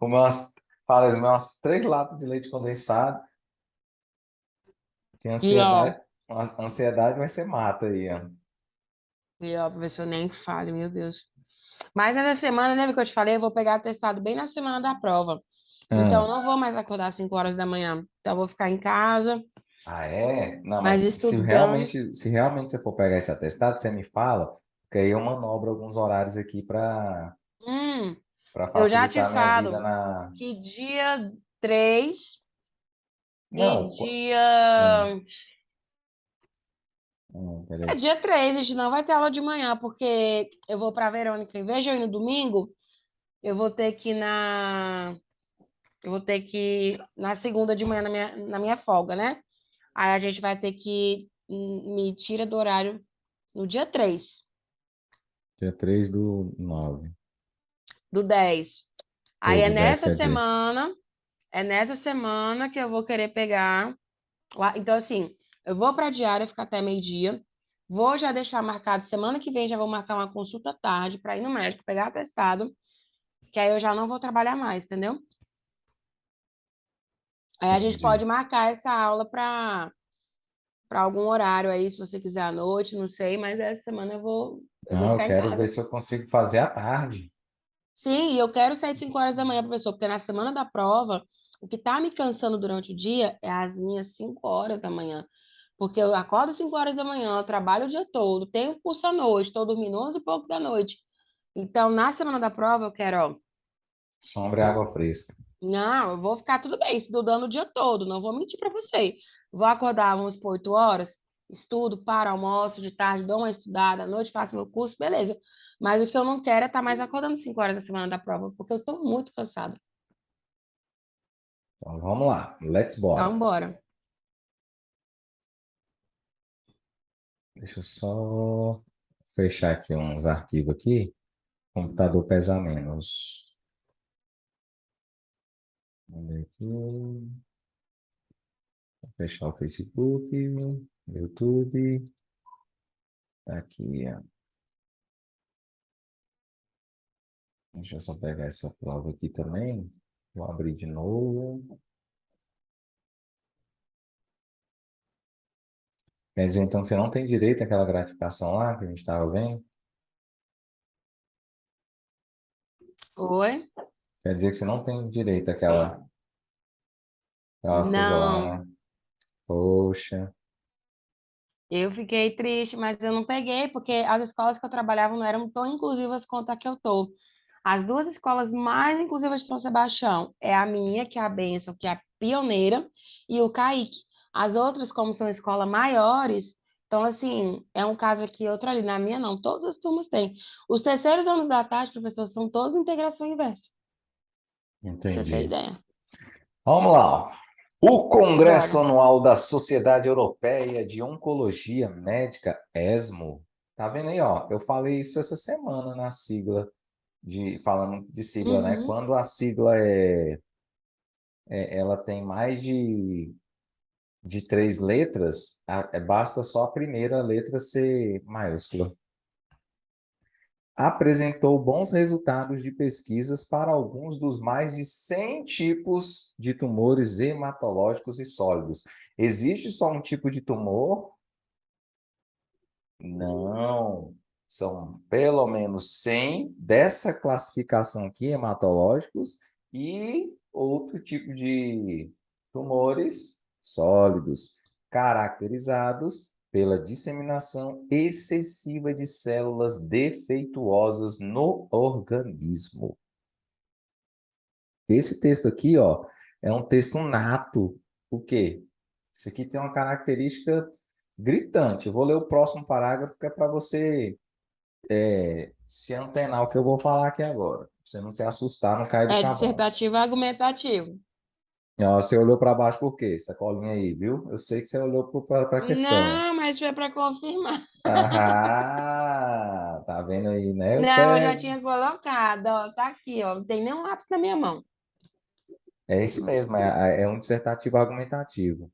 Comer umas, fala, comer umas 3 latas de leite condensado, que E ó, ansiedade, ansiedade vai ser mata aí, ó. professor, nem fale, meu Deus. Mas essa semana, lembra que eu te falei? Eu vou pegar atestado bem na semana da prova. Então, eu Hum. não vou mais acordar às 5 horas da manhã. Então, eu vou ficar em casa, Ah, é? Não, mas mas estudando. se realmente você for pegar esse atestado, você me fala, porque aí eu manobro alguns horários aqui Hum, para eu já te facilitar a minha vida falo na. que dia 3 e Não, hum, dia. É peraí. dia 3 a gente não vai ter aula de manhã, porque eu vou para Verônica. Em vez de eu ir no domingo, eu vou ter que ir na. Eu vou ter que ir na segunda de manhã na minha folga, né? Aí a gente vai ter que me tira do horário no dia 3 Dia 3/9. do 10. Aí Ou do 10, quer dizer. é nessa semana que eu vou querer pegar. Então, assim, eu vou para a diária ficar até meio-dia. Vou já deixar marcado semana que vem, já vou marcar uma consulta à tarde para ir no médico, pegar atestado, que aí eu já não vou trabalhar mais, entendeu? Aí a gente Entendi. pode marcar essa aula para algum horário aí, se você quiser à noite, não sei, mas essa semana eu vou Não, eu ficar em quero ver casa. se eu consigo fazer à tarde. Sim, e eu quero sair de 5 horas da manhã, professor, porque na semana da prova, o que tá me cansando durante o dia é as minhas 5 horas da manhã. Porque eu acordo 5 horas da manhã, eu trabalho o dia todo, tenho curso à noite, estou dormindo 11 e pouco da noite. Então, na semana da prova, eu quero, ó, Sombra e água fresca. não, eu vou ficar tudo bem, estudando o dia todo, não vou mentir para você. Vou acordar, vamos por 8 horas, estudo, para, almoço, de tarde, dou uma estudada, à noite faço meu curso, beleza. Mas o que eu não quero é estar mais acordando 5 horas da semana da prova, porque eu estou muito cansada. Então vamos lá, let's bora. Então, bora. Deixa eu só fechar aqui uns arquivos aqui. Computador pesa menos. Vamos ver aqui. Vou fechar o Facebook, YouTube. Tá aqui, ó. Deixa eu só pegar essa prova aqui também. Vou abrir de novo. Quer dizer, então, que você não tem direito àquela gratificação lá que a gente estava vendo? Oi? Quer dizer que você não tem direito àquelas coisas lá, Não, né? Poxa, eu fiquei triste, mas eu não peguei, porque as escolas que eu trabalhava não eram tão inclusivas quanto a que eu tô. As duas escolas mais inclusivas de São Sebastião é a minha, que é a Bênção, que é a pioneira, e o Caíque. As outras, como são escolas maiores, então, assim, é um caso aqui, outro ali. Na minha, não, todas as turmas têm. Os terceiros anos da tarde, professor, são todos integração inversa, pra você ter entendi. ideia. Vamos lá. O Congresso Bora. Anual da Sociedade Europeia de Oncologia Médica, ESMO. Tá vendo aí, ó? Eu falei isso essa semana na sigla, falando de sigla, né? Uhum. Quando a sigla ela tem mais de 3 letras, basta só a primeira letra ser maiúscula. Apresentou bons resultados de pesquisas para alguns dos mais de 100 tipos de tumores hematológicos e sólidos. Existe só um tipo de tumor? Não. São pelo menos 100 dessa classificação aqui, hematológicos, e outro tipo de tumores sólidos, caracterizados pela disseminação excessiva de células defeituosas no organismo. Esse texto aqui, ó, é um texto nato. O quê? Isso aqui tem uma característica gritante. Eu vou ler o próximo parágrafo que é para você se antenar o que eu vou falar aqui agora. Pra você não se assustar, não cair do É cavalo. dissertativo e argumentativo. Ó, você olhou para baixo por quê? Essa colinha aí, viu? Eu sei que você olhou para a questão. Não, mas foi para confirmar. Ah, tá vendo aí, né? Eu Não, eu já pego. tinha colocado, ó, tá aqui, ó, não tem nenhum lápis na minha mão. É isso mesmo, é um dissertativo argumentativo,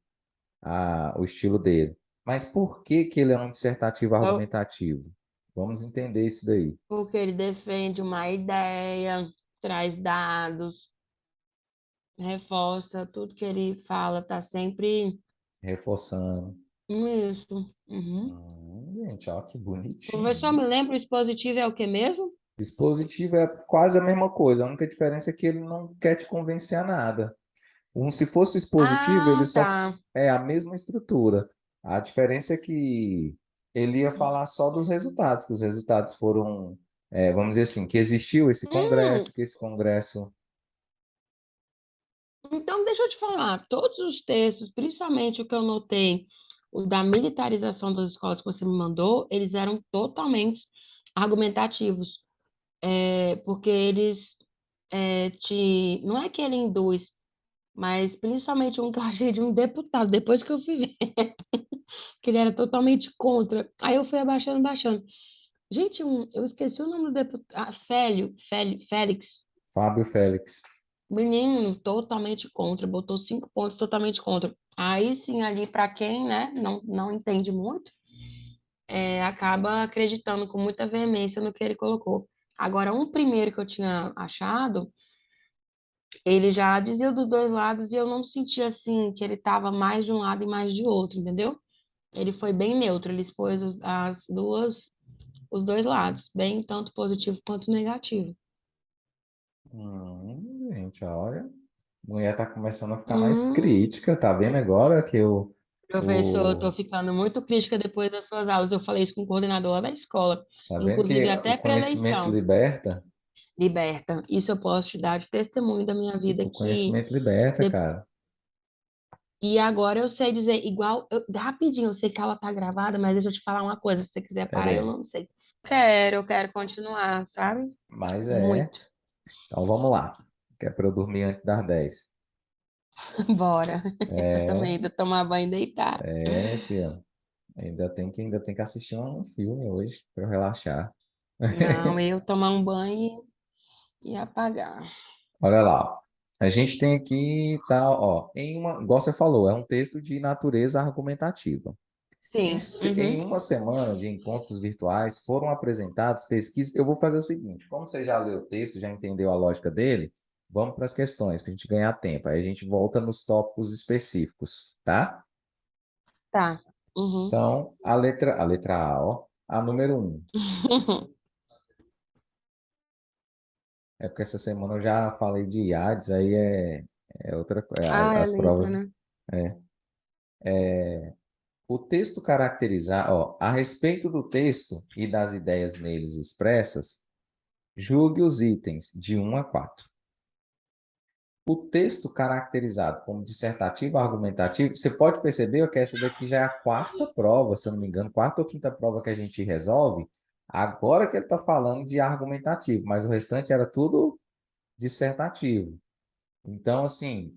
o estilo dele. Mas por que que ele é um dissertativo Eu- argumentativo? Vamos entender isso daí. Porque ele defende uma ideia, traz dados. Reforça tudo que ele fala, tá sempre reforçando. isso. Uhum. Gente, ó, que Professor, bonitinho. me lembra, o dispositivo é o que mesmo? Dispositivo é quase a mesma coisa. A única diferença é que ele não quer te convencer a nada. Se fosse expositivo, ele Ah, só tá. é a mesma estrutura. A diferença é que ele ia falar só dos resultados, que os resultados foram, vamos dizer assim, que existiu esse Hum, congresso, que esse congresso. então deixa eu te falar, todos os textos, principalmente o que eu notei, o da militarização das escolas que você me mandou, eles eram totalmente argumentativos, porque eles não é que ele induz, mas principalmente um que eu achei de um deputado, depois que eu fui ver, que ele era totalmente contra. Aí eu fui abaixando, baixando. Gente, eu esqueci o nome do deputado, Félix, Fábio Félix. menino, totalmente contra, botou 5 pontos totalmente contra. Aí sim, ali, para quem, né, não entende muito, acaba acreditando com muita veemência no que ele colocou. Agora, um primeiro que eu tinha achado, ele já dizia dos dois lados e eu não sentia assim que ele estava mais de um lado e mais de outro, entendeu? Ele foi bem neutro, ele expôs os dois lados, bem tanto positivo quanto negativo. Gente, olha, a mulher tá começando a ficar mais Hum, crítica, tá vendo agora que professor, eu tô ficando muito crítica depois das suas aulas. Eu falei isso com o coordenador lá da escola, tá vendo inclusive que o até para conhecimento eleição. liberta? Liberta. Isso eu posso te dar de testemunho da minha vida O que conhecimento liberta, de- cara. e agora eu sei dizer igual, rapidinho, eu sei que ela tá gravada, mas deixa eu te falar uma coisa, se você quiser Quer parar, eu ver? não sei. Eu quero continuar, sabe? Mas é. Muito. Então vamos lá. Que é para eu dormir antes das 10. Bora. Eu também, É, ainda tomar banho e deitar. filho. Ainda tem que assistir um filme hoje para eu relaxar. Não, eu tomar um banho e apagar. Olha lá, ó. A gente tem aqui, tá, ó, igual você falou, é um texto de natureza argumentativa. Sim. Em Uhum. uma semana de encontros virtuais foram apresentados pesquisas. Eu vou fazer o seguinte: como você já leu o texto, já entendeu a lógica dele, vamos para as questões, para a gente ganhar tempo. Aí a gente volta nos tópicos específicos, tá? Tá. Uhum. Então, a letra A, ó, a número um. É porque essa semana eu já falei de IADS, aí é outra coisa, Ah, é as letra, provas, né? é. O texto caracterizar, ó, a respeito do texto e das ideias neles expressas, julgue os itens de 1 a 4. O texto caracterizado como dissertativo argumentativo, você pode perceber que essa daqui já é a quarta prova, se eu não me engano, quarta ou quinta prova que a gente resolve. Agora que ele está falando de argumentativo, mas o restante era tudo dissertativo. Então, assim,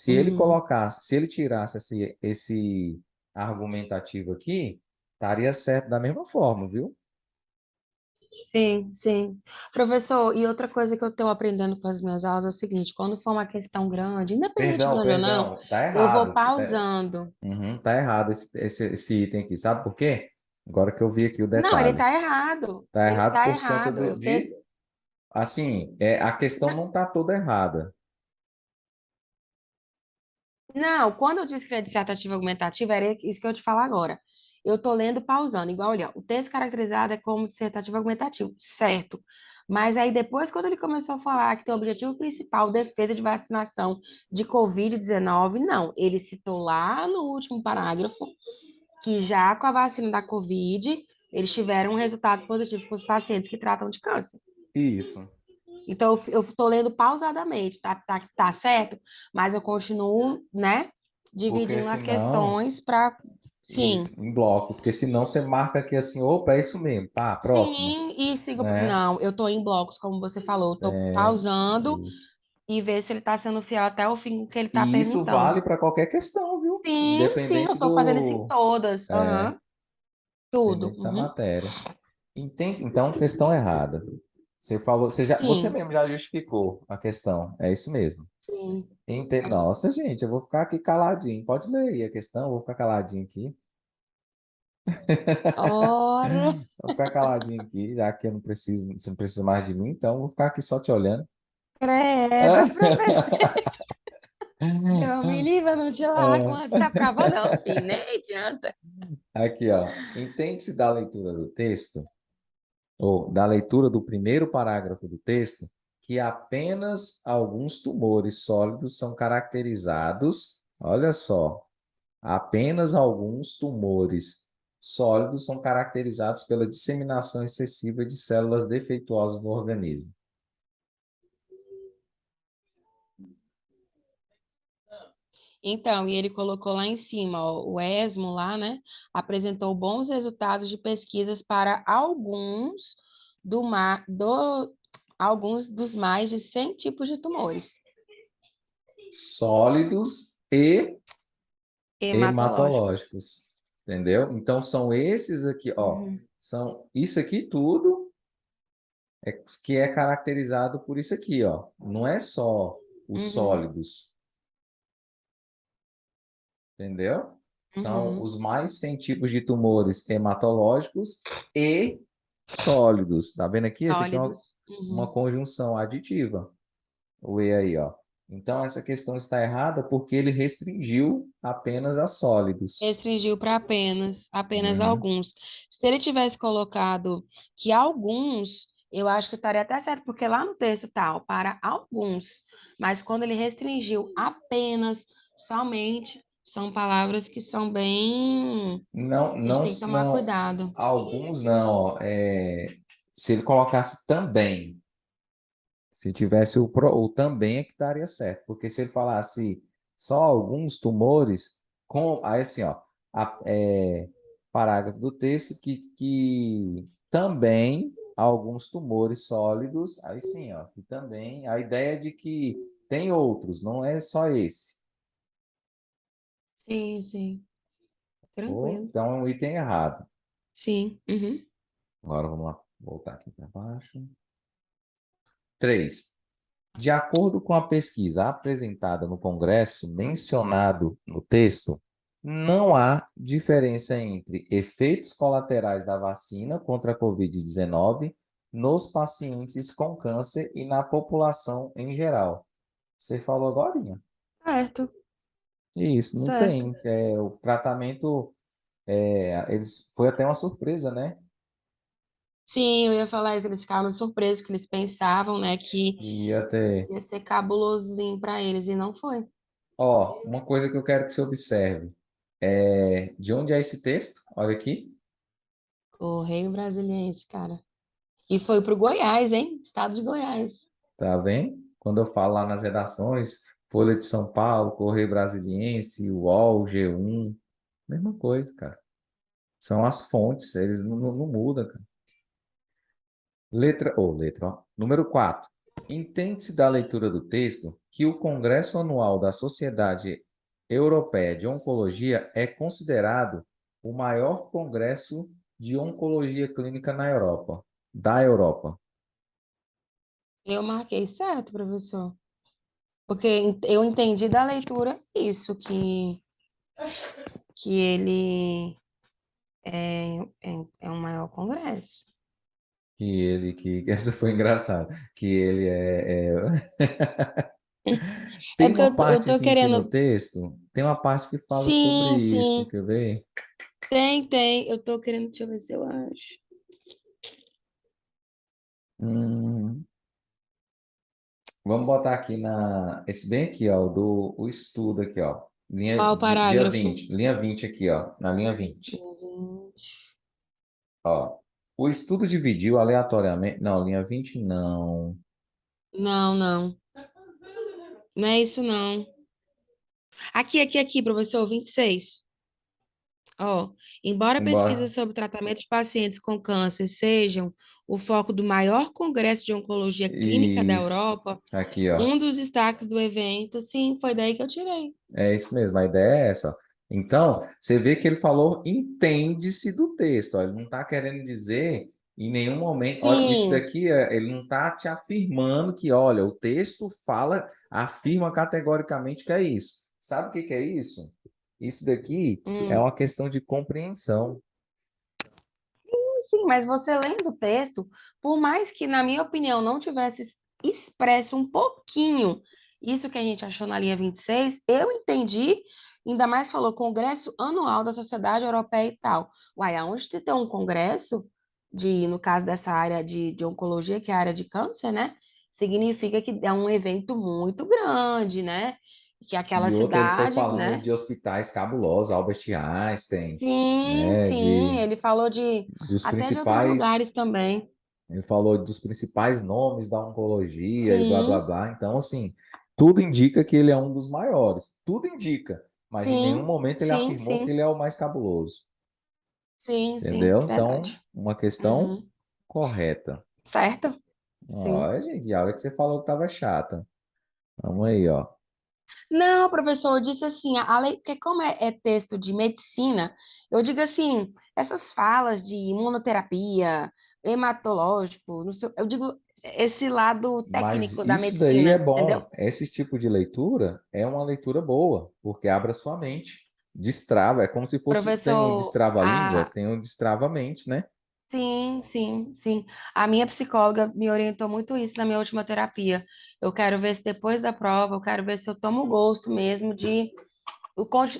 Uhum. se ele tirasse esse argumentativo aqui, estaria certo da mesma forma, viu? Sim, sim. Professor, e outra coisa que eu estou aprendendo com as minhas aulas é o seguinte, quando for uma questão grande, independente Perdão, grande ou não, perdão, tá eu vou errado. pausando. Tá errado esse item aqui, sabe por quê? Agora que eu vi aqui o Não, ele detalhe. tá errado. Tá Ele errado tá por conta errado. assim, a questão não tá toda errada. Não, quando eu disse que era dissertativa argumentativa, era isso que eu te falo agora. Eu tô lendo pausando, igual, olha, o texto caracterizado é como dissertativo argumentativo, certo. Mas aí depois, quando ele começou a falar que tem o objetivo principal, defesa de vacinação de Covid-19, não. Ele citou lá no último parágrafo que já com a vacina da Covid, eles tiveram um resultado positivo com os pacientes que tratam de câncer. Isso. Então, eu estou lendo pausadamente, tá certo? Mas eu continuo, né, Porque dividindo as senão, questões para. Sim, isso, em blocos, porque senão você marca aqui assim, opa, é isso mesmo, tá, próximo, sim, e sigo. né? Não, eu estou em blocos, como você falou, eu estou É, pausando isso. e ver se ele está sendo fiel até o fim que ele está E isso perguntando. vale para qualquer questão, viu? Sim, sim, eu Independente estou fazendo isso em do, todas. Aham, tudo. independente da Uhum. matéria. Entende? Então, questão errada. Você falou, você Sim, mesmo já justificou a questão. É isso mesmo. sim. Nossa, gente, eu vou ficar aqui caladinho. Pode ler aí a questão, eu vou ficar caladinho aqui. Ora, Vou ficar caladinho aqui, já que eu não preciso, você não precisa mais de mim, então eu vou ficar aqui só te olhando. credo, professor. Senhor, me livra, eu não te largo É. antes da prova, não, filho. Nem adianta. Aqui, ó. Entende-se da leitura do texto, ou da leitura do primeiro parágrafo do texto, que apenas alguns tumores sólidos são caracterizados, olha só, apenas alguns tumores sólidos são caracterizados pela disseminação excessiva de células defeituosas no organismo. Então, e ele colocou lá em cima, ó, o ESMO lá, né, apresentou bons resultados de pesquisas para alguns dos mais de 100 tipos de tumores Sólidos e hematológicos. hematológicos, entendeu? Então são esses aqui, ó, Uhum, são isso aqui tudo que é caracterizado por isso aqui, ó. Não é só os uhum, sólidos, entendeu? São uhum. os mais 100 tipos de tumores hematológicos e sólidos. Tá vendo aqui? Esse aqui é Sólidos. uma Uhum. conjunção aditiva. O E aí, ó. Então essa questão está errada porque ele restringiu apenas a sólidos. Restringiu para apenas Uhum. alguns. Se ele tivesse colocado que alguns, eu acho que estaria até certo, porque lá no texto tal, para alguns, mas quando ele restringiu apenas, somente, são palavras que são bem. Não, A gente não, tem que tomar não. cuidado. Alguns não. Ó. Se ele colocasse também, se tivesse o também é que daria certo. Porque se ele falasse só alguns tumores, aí assim, ó, parágrafo do texto que também alguns tumores sólidos, aí sim, ó, que também a ideia de que tem outros, não é só esse. Sim, sim. Ou, Tranquilo. então é um item errado. Sim. Uhum. Agora vamos lá, voltar aqui para baixo. 3. De acordo com a pesquisa apresentada no Congresso, mencionado no texto, não há diferença entre efeitos colaterais da vacina contra a Covid-19 nos pacientes com câncer e na população em geral. Você falou agora? Certo, Isso, não certo. tem. O tratamento, foi até uma surpresa, né? Sim, eu ia falar isso, eles ficaram surpresos, que eles pensavam, né, que E até. ia ser cabulosinho para eles, e não foi. Ó, uma coisa que eu quero que você observe. De onde é esse texto? Olha aqui. Correio Brasiliense, cara. E foi pro Goiás, hein? Estado de Goiás. Tá vendo? Quando eu falo lá nas redações, Folha de São Paulo, Correio Brasiliense, UOL, G1, mesma coisa, cara. São as fontes, eles não mudam, cara. Ó. Número 4. Entende-se da leitura do texto que o Congresso Anual da Sociedade Europeia de Oncologia é considerado o maior congresso de oncologia clínica na Europa, da Europa. Eu marquei certo, professor. Porque eu entendi da leitura isso, que ele é um maior congresso. Essa foi engraçada, que ele É tem porque uma eu tô partezinha aqui no querendo. texto, tem uma parte que fala sobre Sim, isso, sim. quer ver? Tem. Eu tô querendo. Deixa eu ver se eu acho. Hum, Vamos botar aqui esse bem aqui, ó, o estudo aqui, ó, Qual o dia parágrafo? 20 linha 20 aqui, ó, na linha 20 Dia 20. ó. O estudo dividiu aleatoriamente, não, linha 20 não, Não, não. Não é isso, não. Aqui, professor, 26. Ó, embora embora, pesquisas sobre o tratamento de pacientes com câncer sejam o foco do maior congresso de oncologia clínica da isso, Europa, aqui, ó. um dos destaques do evento, sim, foi daí que eu tirei. É isso mesmo, a ideia é essa. Ó. Então, você vê que ele falou entende-se do texto. Ó, ele não está querendo dizer em nenhum momento. Olha, isso Sim, daqui, ele não está te afirmando que, olha, o texto fala, afirma categoricamente que é isso. Sabe o que que é isso? Isso daqui é hum, uma questão de compreensão. sim, mas você lendo o texto, por mais que, na minha opinião, não tivesse expresso um pouquinho Isso que a gente achou na linha 26, eu entendi, ainda mais falou Congresso Anual da Sociedade Europeia e tal. Uai, aonde se tem um congresso, no caso dessa área de oncologia, que é a área de câncer, né? Significa que é um evento muito grande, né? Que aquela E outra, ele foi cidade, falando né? de hospitais cabulosos, Albert Einstein, Sim, né, sim, ele falou de dos até de outros lugares principais, também. ele falou dos principais nomes da oncologia e blá, blá, Sim, blá. Então, assim, tudo indica que ele é um dos maiores. Tudo indica, mas em nenhum sim, momento ele sim, afirmou que sim, ele é o mais cabuloso. sim, sim, Entendeu? Então, verdade. uma questão Uhum. correta. Certo? Sim. Ó, gente, a hora que você falou que estava chata. Vamos aí, ó. Não, professor, eu disse assim, a lei, porque como é texto de medicina, eu digo assim, essas falas de imunoterapia, hematológico, não sei, eu digo esse lado Mas técnico da isso daí é medicina, entendeu? bom. Esse tipo de leitura é uma leitura boa, porque abre a sua mente. Destrava, é como se fosse, tem um Professor, destrava-língua, tem um destrava-mente, né? sim, sim, sim. A minha psicóloga me orientou muito isso na minha última terapia. Eu quero ver se depois da prova, eu quero ver se eu tomo gosto mesmo de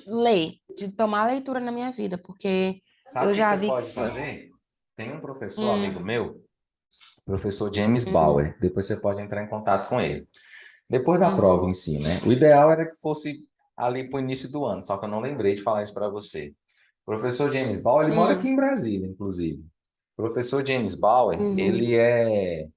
ler, de tomar leitura na minha vida, porque Sabe eu o que que já você vi que pode foi. fazer? Tem um professor, amigo Hum, meu, professor James uhum, Bauer. Depois você pode entrar em contato com ele. Depois da prova em uhum, si, né? O ideal era que fosse ali para o início do ano, só que eu não lembrei de falar isso para você. O professor James Bauer, ele mora aqui uhum, em Brasília, inclusive. O professor James Bauer, uhum. ele é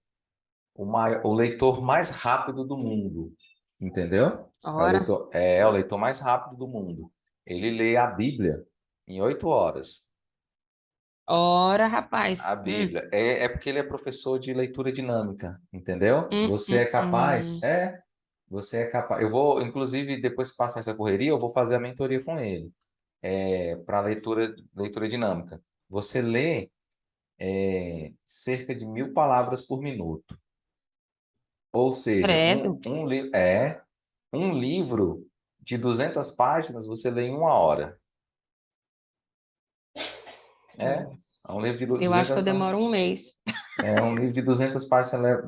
o leitor mais rápido do mundo, entendeu? Ora, É o leitor mais rápido do mundo. Ele lê a Bíblia em 8 horas. ora, A rapaz. Bíblia. É porque ele é professor de leitura dinâmica, entendeu? Você é capaz, Hum. você é capaz. Eu vou, inclusive, depois que passar essa correria, eu vou fazer a mentoria com ele, para leitura dinâmica. Você lê cerca de 1.000 palavras por minuto. Ou seja, Credo. um livro de 200 páginas você lê em 1 hora. É, Nossa. é um livro de Eu acho que 200 eu páginas. demoro um mês. É um livro de 200 páginas,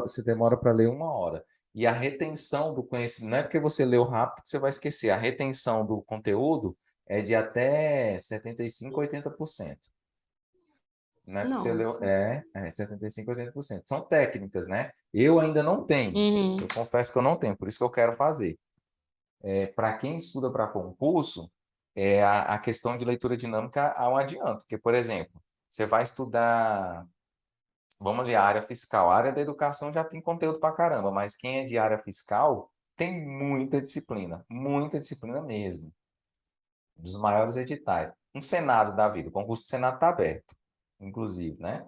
você demora para ler 1 hora. E a retenção do conhecimento, não é porque você leu rápido que você vai esquecer. A retenção do conteúdo é de até 75, 80%. Não é porque você leu, Nossa. 75, 80%. São técnicas, né? Eu ainda não tenho. Uhum. Eu confesso que eu não tenho, por isso que eu quero fazer. Para quem estuda para concurso, a questão de leitura dinâmica há um adianto. Porque, por exemplo, você vai estudar. Vamos ali, a área fiscal. A área da educação já tem conteúdo para caramba, mas quem é de área fiscal tem muita disciplina mesmo. Dos maiores editais. Um Senado da vida, o concurso do Senado está aberto, inclusive, né?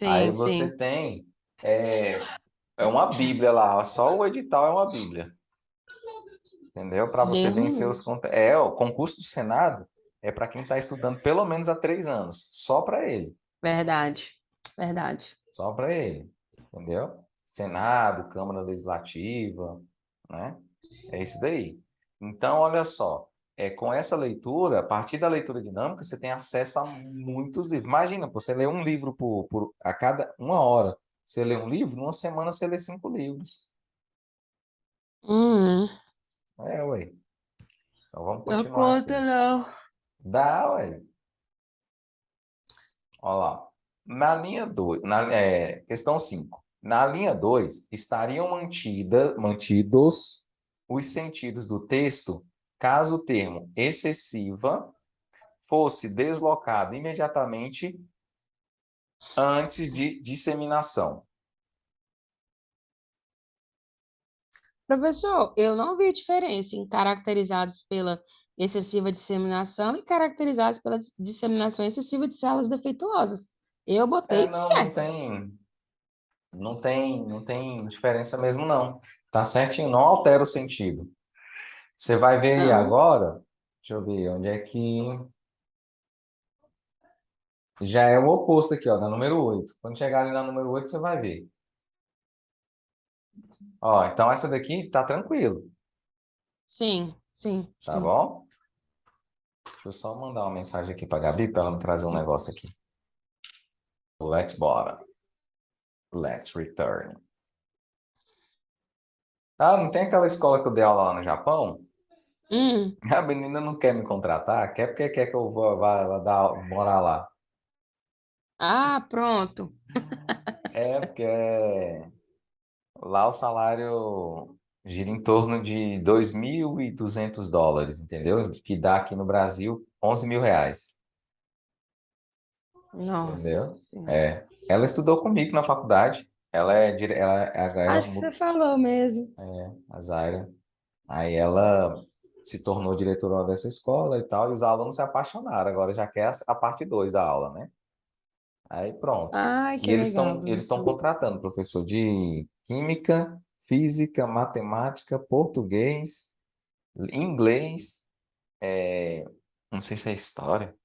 Aí Sim, você sim. tem é, uma Bíblia lá, só o edital é uma Bíblia, entendeu? Para você Deus me vencer os livre. conteúdos. O concurso do Senado é para quem está estudando pelo menos há 3 anos, só para ele. Verdade. Verdade. Só para ele, entendeu? Senado, Câmara Legislativa, né? É isso daí. Então, olha só, com essa leitura, a partir da leitura dinâmica, você tem acesso a muitos livros. Imagina, você lê um livro a cada 1 hora. Você lê um livro, numa semana você lê 5 livros. Ué. Então vamos Não continuar conta, aqui. não. Dá, ué. Olha lá. Na linha 2, questão 5. Na linha 2 estariam mantidos os sentidos do texto caso o termo excessiva fosse deslocado imediatamente antes de disseminação. Professor, eu não vi diferença em caracterizados pela excessiva disseminação e caracterizados pela disseminação excessiva de células defeituosas. Eu botei Não, não certo. tem, não tem diferença mesmo, não. Tá certinho, não altera o sentido. Você vai ver aí Não. agora, deixa eu ver, onde é que já é o oposto aqui, ó, na número 8. Quando chegar ali na número 8, você vai ver. Ó, então essa daqui tá tranquilo, Sim, sim, tá sim. bom? Deixa eu só mandar uma mensagem aqui pra Gabi para ela me trazer um negócio aqui. Let's bora. Let's return. Ah, não tem aquela escola que eu dei aula lá no Japão? Hum. A menina não quer me contratar, quer porque quer que eu vá morar lá. Ah, pronto. É, porque lá o salário gira em torno de US$ 2.200, entendeu? Que dá aqui no Brasil R$ 11.000, Nossa entendeu? Senhora. É. Ela estudou comigo na faculdade. Ela Acho que você falou mesmo. a Zaira. Aí ela se tornou diretora dessa escola e tal, e os alunos se apaixonaram. Agora já quer a parte 2 da aula, né? Aí pronto. Ai, E que legal, eles estão professor. contratando professor de química, física, matemática, português, inglês, não sei se é história.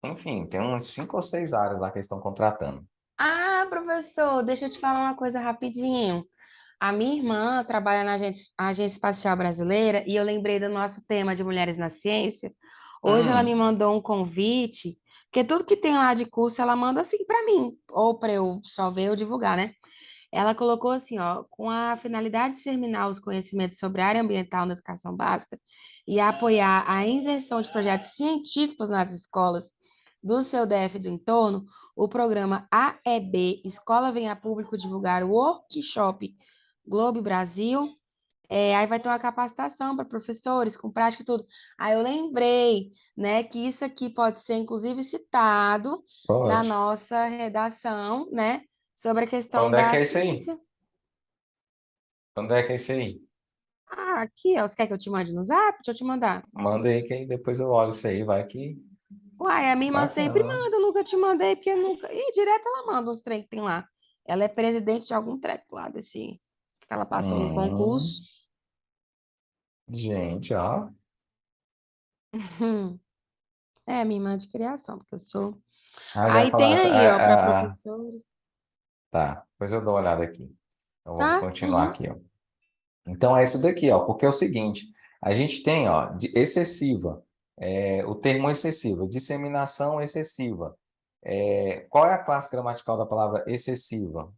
Enfim, tem uns 5 ou 6 áreas lá que eles estão contratando. Ah, professor, deixa eu te falar uma coisa rapidinho. A minha irmã trabalha na Agência Espacial Brasileira e eu lembrei do nosso tema de Mulheres na Ciência. Hoje ela me Hum, mandou um convite, porque tudo que tem lá de curso ela manda assim para mim, ou para eu só ver ou divulgar, né? Ela colocou assim, ó, com a finalidade de disseminar os conhecimentos sobre a área ambiental na educação básica e apoiar a inserção de projetos científicos nas escolas do seu DF e do entorno, o programa AEB, Escola Vem a Público divulgar o workshop Globo Brasil. Aí vai ter uma capacitação para professores, com prática e tudo. Aí eu lembrei, né, que isso aqui pode ser, inclusive, citado na pode. nossa redação, né, sobre a questão Quando é que da é isso aí? ciência. Quando é que é isso aí? Ah, aqui, ó, você quer que eu te mande no Zap? Deixa eu te mandar. Manda aí que aí depois eu olho isso aí, vai que Uai, a minha irmã sempre bacana, né? manda, eu nunca te mandei, porque nunca. E direto ela manda os trem que tem lá. Ela é presidente de algum treco lá desse. Que ela passou no concurso. Hum, gente, ó. Hum. É, minha irmã é de criação, porque eu sou. Ah, já Aí tem falasse. aí, ó, para professores. Tá, depois eu dou uma olhada aqui. Eu vou Tá? continuar Uhum. aqui, ó. Então é isso daqui, ó, porque é o seguinte, a gente tem, ó, excessiva, o termo excessiva, disseminação excessiva. Qual é a classe gramatical da palavra excessiva?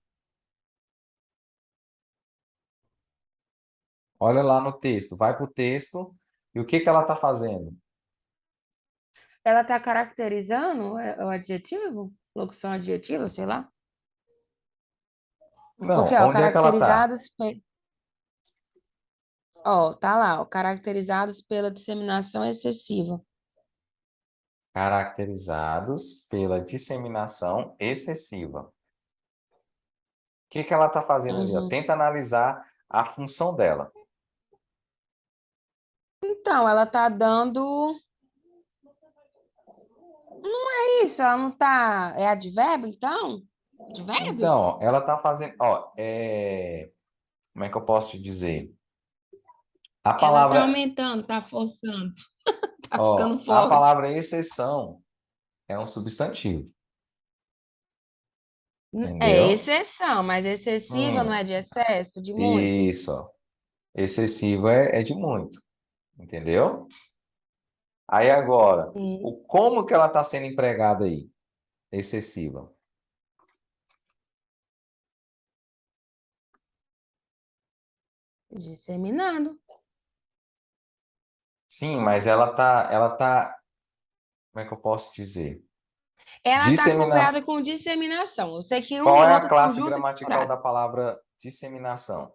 Olha lá no texto, vai para o texto e o que que ela está fazendo? Ela tá caracterizando o adjetivo? Locução adjetiva, sei lá. Porque, Não, ó, onde é que ela está? Ó, tá lá, ó, caracterizados pela disseminação excessiva. Caracterizados pela disseminação excessiva. O que que ela está fazendo ali, ó? Uhum. Tenta analisar a função dela. Então, ela tá dando. É isso, ela não tá. É advérbio, então? Advérbio? Então, ela está fazendo, ó, como é que eu posso te dizer? A Ela tá palavra, aumentando, tá forçando, tá ficando ó, a forte. palavra exceção é um substantivo, É entendeu? exceção, mas excessiva não Sim, é de excesso, de muito. isso, ó. Excessivo é de muito, entendeu? Aí agora, Sim, como que ela está sendo empregada aí? Excessiva. disseminando. Sim, mas ela tá, como é que eu posso dizer? Ela tá acompanhada Disseminação. com disseminação. Eu sei que uma Qual e é a outra estão classe juntas e gramatical misturadas. da palavra disseminação?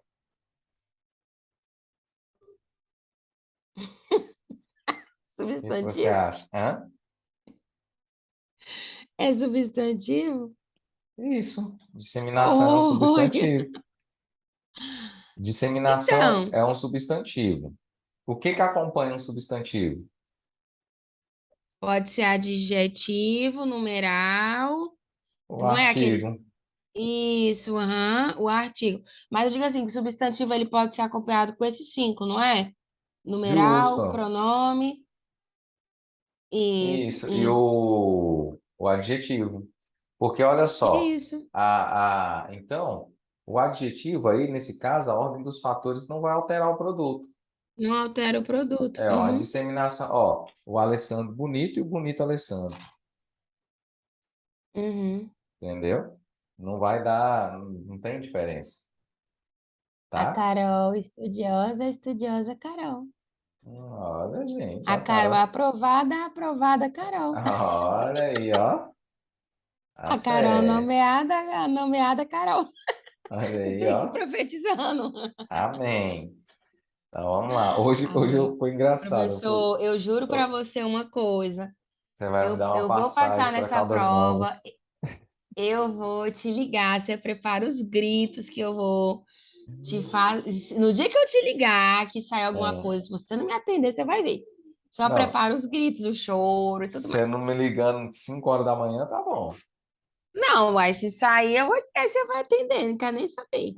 O que que você Substantivo? acha? Hã? É substantivo? Isso. Disseminação é um Oh, substantivo. Disseminação então, é um substantivo. O que que acompanha um substantivo? pode ser adjetivo, numeral, O não é aqueles. artigo. Isso, aham, o artigo. Mas eu digo assim, que substantivo ele pode ser acompanhado com esses cinco, não é? Numeral, Justo. pronome, isso, Isso. E o adjetivo. Porque olha só, isso. então, o adjetivo aí, nesse caso, a ordem dos fatores não vai alterar o produto. Não altera o produto. Ó, a Uhum, disseminação, ó, o Alessandro bonito e o bonito Alessandro, uhum. entendeu? Não vai dar, não tem diferença. A tá? Carol, estudiosa, estudiosa Carol. Olha, gente, A a Carol Carol. aprovada, aprovada Carol. Olha aí, ó. Tá A Carol certo. nomeada, a nomeada Carol. Olha aí, Fico ó. profetizando. Amém. Então vamos lá. Hoje Amém. foi engraçado. Professor, eu juro para você uma coisa. Você vai me dar uma Eu vou passagem passar para nessa Caldas prova, Novas. eu vou te ligar. Você prepara os gritos que eu vou te fazer. No dia que eu te ligar, que sair alguma É. coisa, se você não me atender, você vai ver. Só Não, prepara os gritos, o choro e tudo você mais. não me ligando 5 horas da manhã, tá bom. Não, aí se sair, aí você vai atender, não quer nem saber.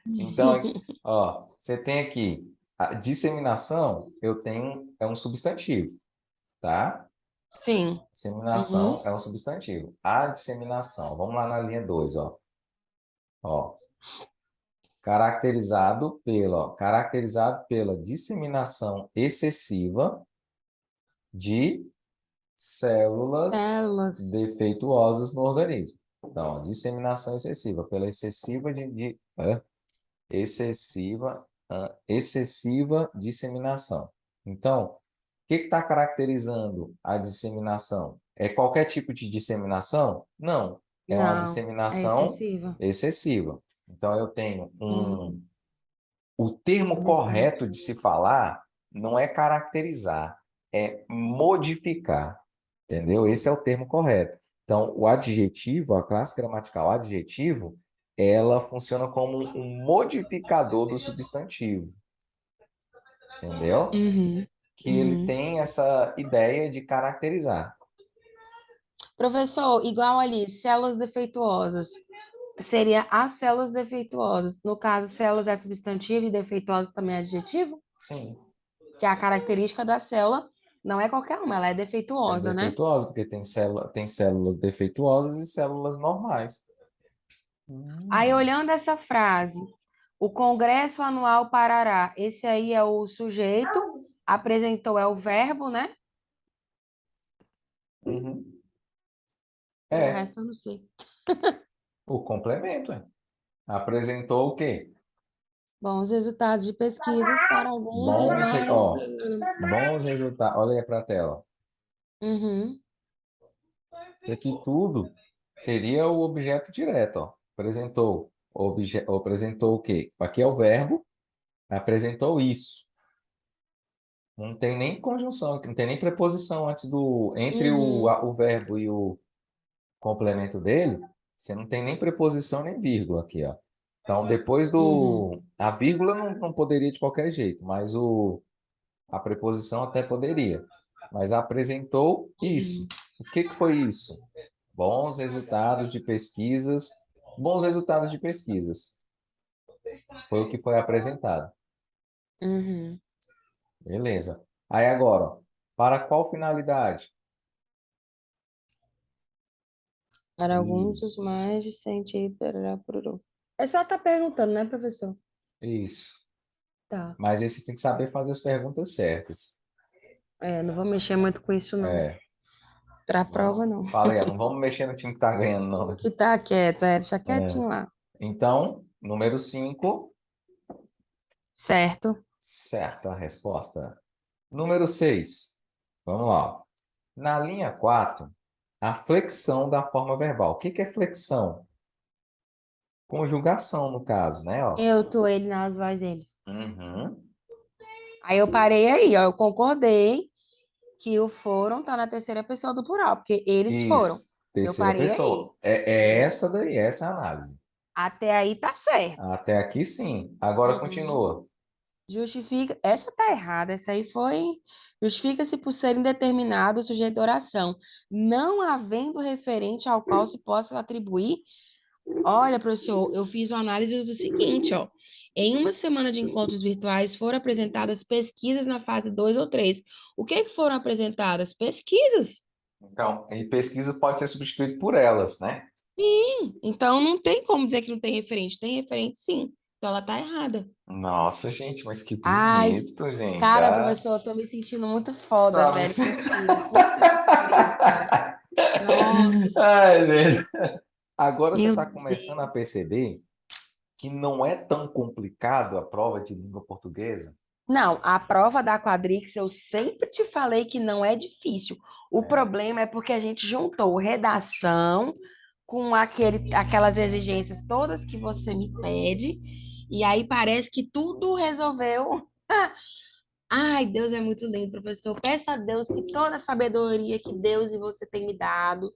Então, ó, você tem aqui a disseminação, eu tenho, é um substantivo, tá? Sim. Uhum. Disseminação é um substantivo. A disseminação, vamos lá na linha 2, ó. Ó, caracterizado pela disseminação excessiva de células Células. defeituosas no organismo. Então, disseminação excessiva, pela excessiva disseminação. Então, o que está caracterizando a disseminação? É qualquer tipo de disseminação? Não, é uma Não, é disseminação excessiva. excessiva. Então, eu tenho Uhum. o termo Interessante. correto de se falar não é caracterizar, é modificar, entendeu? Esse é o termo correto. Então, o adjetivo, a classe gramatical adjetivo, ela funciona como um modificador do substantivo, entendeu? Uhum. Que ele Uhum. tem essa ideia de caracterizar. Professor, igual ali, células defeituosas. Seria as células defeituosas. No caso, células é substantivo e defeituosas também é adjetivo, Sim, que é a característica da célula. Não é qualquer uma, ela é é defeituosa, né? defeituosa, porque tem células defeituosas e células normais. Aí, Hum, olhando essa frase, o Congresso Anual Parará, esse aí é o sujeito, apresentou é o verbo, né? uhum. O É, resto eu não sei. o complemento, é. Apresentou o quê? Bons resultados de pesquisas para alguns dos Bons, mais. ó, bons resultados. Olha aí para a tela. Uhum, Isso aqui tudo seria o objeto direto, ó. Apresentou o quê? Aqui é o verbo, apresentou isso. Não tem nem conjunção, não tem nem preposição entre uhum, o verbo e o complemento dele, você não tem nem preposição nem vírgula aqui, ó. Então, depois uhum, a vírgula não poderia de qualquer jeito, mas a preposição até poderia. Mas apresentou isso. uhum, O que que foi isso? Bons resultados de pesquisas. Bons resultados de pesquisas. Foi o que foi apresentado. uhum. Beleza. Aí agora, ó, para qual finalidade? Para alguns dos Isso, mais científicos. É só estar perguntando, né, professor? isso. Tá. Mas aí você tem que saber fazer as perguntas certas. É, não vou mexer muito com isso, não. É, Pra não, prova, não. falei, ó, não vamos mexer no time que tá ganhando, não, né? Que tá quieto, deixa É. quietinho lá. Então, número 5, Certo. certa a resposta. Número 6, vamos lá. Na linha 4, a flexão da forma verbal. O que que é flexão? Conjugação, no caso, né? Ó. Eu tô ele nas vozes deles. Uhum. Aí eu parei aí, ó. Eu concordei que o foram tá na terceira pessoa do plural, porque eles foram. Isso. Eu Terceira parei aí. pessoa. É essa daí, essa é a análise. Até aí tá certo. Até aqui, sim. Agora Uhum. continua. Justifica. Essa tá errada. Essa aí foi. Justifica-se por ser indeterminado o sujeito da oração, não havendo referente ao qual se possa atribuir. Olha, professor, eu fiz uma análise do seguinte, ó. Em uma semana de encontros virtuais foram apresentadas pesquisas na fase 2 ou 3. O que que foram apresentadas? Pesquisas. Então, e pesquisa pode ser substituído por elas, né? Então não tem como dizer que não tem referente. Tem referente, sim. Então ela tá errada. Nossa, gente, mas que Ai, bonito, gente. cara, Ah, professor, eu tô me sentindo muito foda, tá me... velho. Por quê? Puta que pariu, cara. Nossa Ai, senhora. gente. Agora você Meu está começando a Deus. perceber que não é tão complicado a prova de língua portuguesa? Não, a prova da Quadrix eu sempre te falei que não é difícil. O É, problema é porque a gente juntou redação com aquelas exigências todas que você me pede, e aí parece que tudo resolveu. Ai, Deus é muito lindo, professor. Peça a Deus que toda a sabedoria que Deus e você tem me dado,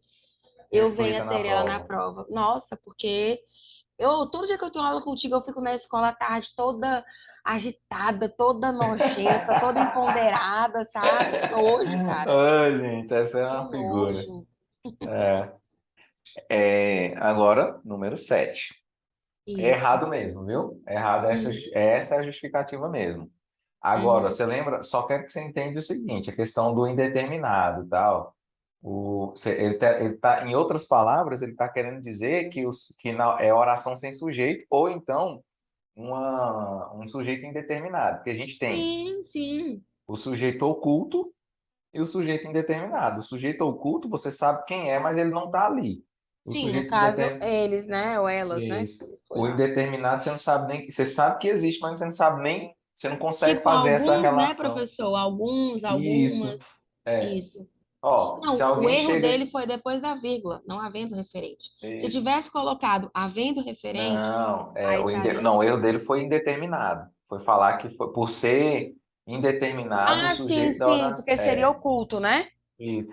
eu venha reflita na ter ela na prova. prova. Nossa, porque todo dia que eu tenho aula contigo, eu fico na escola à tarde toda agitada, toda nojenta, toda empoderada, sabe? Que nojo, cara. Ai, gente, essa é Que uma figura. nojo. É, agora, número 7. É Isso. errado mesmo, viu? É errado, Hum, essa é a justificativa mesmo. Agora, uhum. você lembra, só quero que você entenda o seguinte, a questão do indeterminado, tal. Em outras palavras, ele está querendo dizer é oração sem sujeito, ou então um sujeito indeterminado, porque a gente tem Sim, sim. o sujeito oculto e o sujeito indeterminado. O sujeito oculto, você sabe quem é, mas ele não está ali. O Sim, no sujeito caso, indeterminado, eles, né? Ou elas, né? Foi o lá. indeterminado, você não sabe nem, você sabe que existe, mas você não sabe nem, você não consegue Tipo, fazer essa alguns, né, relação. professor? Alguns, algumas. Isso, é. Isso. Ó, se Não, o alguém erro chega. dele foi depois da vírgula, não havendo referente. Se Isso. tivesse colocado havendo referente, Não, aí estaria não, o erro certo. dele foi indeterminado. Foi falar que foi por ser indeterminado o Ah, sim, sujeito da sim, oração. porque seria oculto, né? E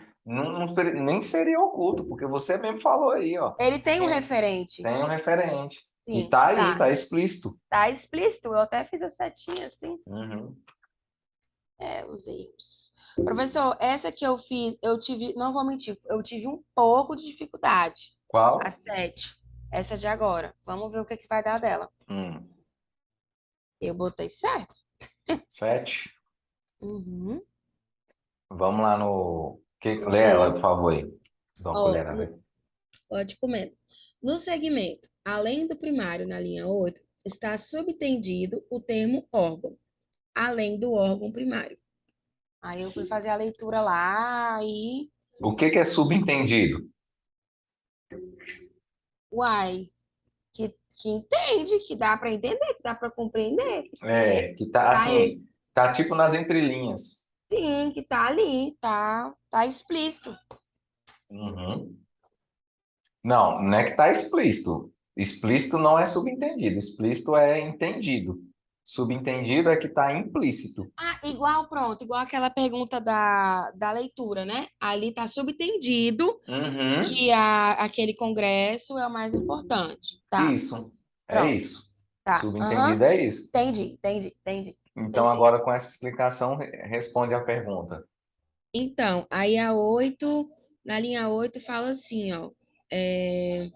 nem seria oculto, porque você mesmo falou aí, ó. Ele tem um Quem referente. tem um referente. E Sim, tá aí, tá. tá explícito. Tá explícito. Eu até fiz a setinha assim. Uhum. É, os erros. Professor, essa que eu fiz, eu tive, não vou mentir, eu tive um pouco de dificuldade. A Qual? 7. Essa de agora. Vamos ver o que é que vai dar dela. Hum. Eu botei certo. 7. Uhum. Vamos lá no. No Lê ela, por 6. favor, aí. Dá uma Ó, colherada. pode comer. No segmento, além do primário na linha 8, está subtendido o termo órgão, além do órgão primário. Aí eu fui fazer a leitura lá e, O que é subentendido? uai, que entende, que dá para entender, que dá para compreender. Que tá Tá, assim, tá tipo nas entrelinhas. sim, que tá ali, tá explícito. Uhum. Não, não é que tá explícito. Explícito não é subentendido, explícito é entendido. Subentendido é que tá implícito. Ah, igual, pronto, igual aquela pergunta da leitura, né? Ali tá subtendido Uhum. que aquele congresso é o mais importante. Tá, Isso. É pronto, isso. tá. Aham. Subentendido é isso. Então, Entendi. agora com essa explicação, responde a pergunta. Então, aí a 8 na linha 8 fala assim, ó. é,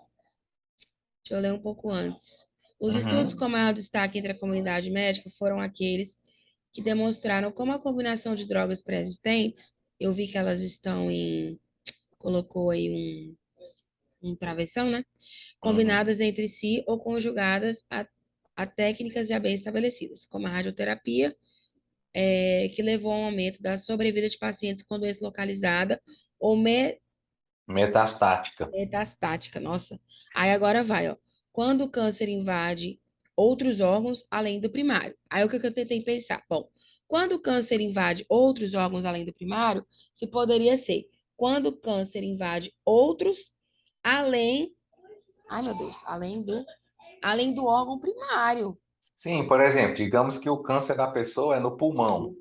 Deixa eu ler um pouco antes. Os estudos com Uhum. maior destaque entre a comunidade médica foram aqueles que demonstraram como a combinação de drogas pré-existentes, eu vi que elas estão colocou aí um travessão, né? Uhum. Combinadas entre si ou conjugadas a técnicas já bem estabelecidas, como a radioterapia, que levou a um aumento da sobrevida de pacientes com doença localizada ou Metastática. metastática. Nossa. Aí agora vai, ó. Quando o câncer invade outros órgãos além do primário. Aí o que que eu tentei pensar? Bom, quando o câncer invade outros órgãos além do primário, se poderia ser quando o câncer invade outros além, ai meu Deus, além do órgão primário. Sim, por exemplo, digamos que o câncer da pessoa é no pulmão.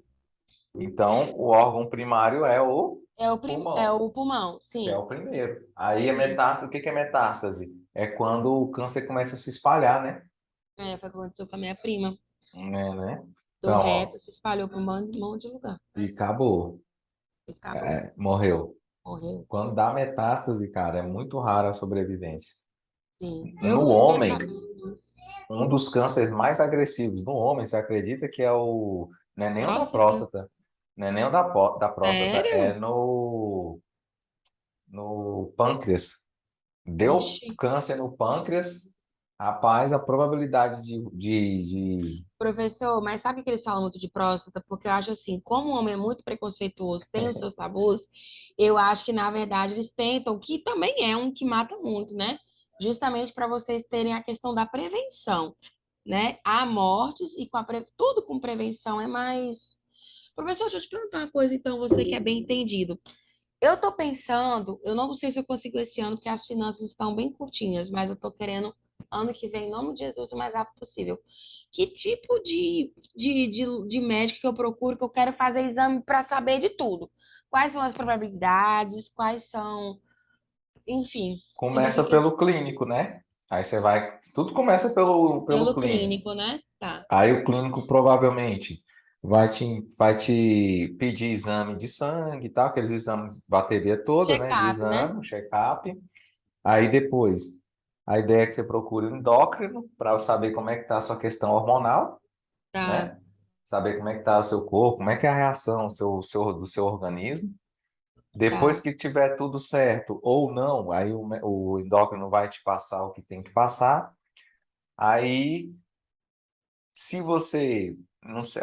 Então, o órgão primário é o É pulmão, o pulmão, que é sim, o primeiro. Aí a sim. metástase, o que é metástase? É quando o câncer começa a se espalhar, né? É, foi o que aconteceu com a minha prima. Né? Do Então, ó, reto se espalhou para um monte de lugar. e acabou. E acabou, Morreu. morreu. Quando dá metástase, cara, é muito rara a sobrevivência. Sim, eu No fiquei homem, sabendo disso. um dos cânceres mais agressivos no homem, você acredita que é o. Não é nem o da Próstata? próstata. Não é nem o da próstata, é Sério? no pâncreas. Deu Vixe. câncer no pâncreas, rapaz, a probabilidade de. Professor, mas sabe que eles falam muito de próstata? Porque eu acho assim, como o homem é muito preconceituoso, tem os seus tabus, eu acho que, na verdade, eles tentam, que também é um que mata muito, né? justamente para vocês terem a questão da prevenção, né? Há mortes e tudo com prevenção é mais. Professor, deixa eu te perguntar uma coisa, então, você que é bem entendido. Eu tô pensando, eu não sei se eu consigo esse ano, porque as finanças estão bem curtinhas, mas eu tô querendo, ano que vem, em nome de Jesus, o mais rápido possível. Que tipo de médico que eu procuro, que eu quero fazer exame para saber de tudo? Quais são as probabilidades, quais são, enfim, se você Começa quer pelo clínico, né? Aí você vai. Tudo começa pelo pelo clínico. clínico, né? Tá. Aí o clínico provavelmente vai te pedir exame de sangue e tal, aqueles exames, bateria toda, né? De Check-up, né? exame, check-up. Aí depois, a ideia é que você procure um endócrino para saber como é que está a sua questão hormonal, Tá, né? Saber como é que está o seu corpo, como é que é a reação do seu organismo. Depois tá. que tiver tudo certo ou não, aí o endócrino vai te passar o que tem que passar. Aí, se você, não sei,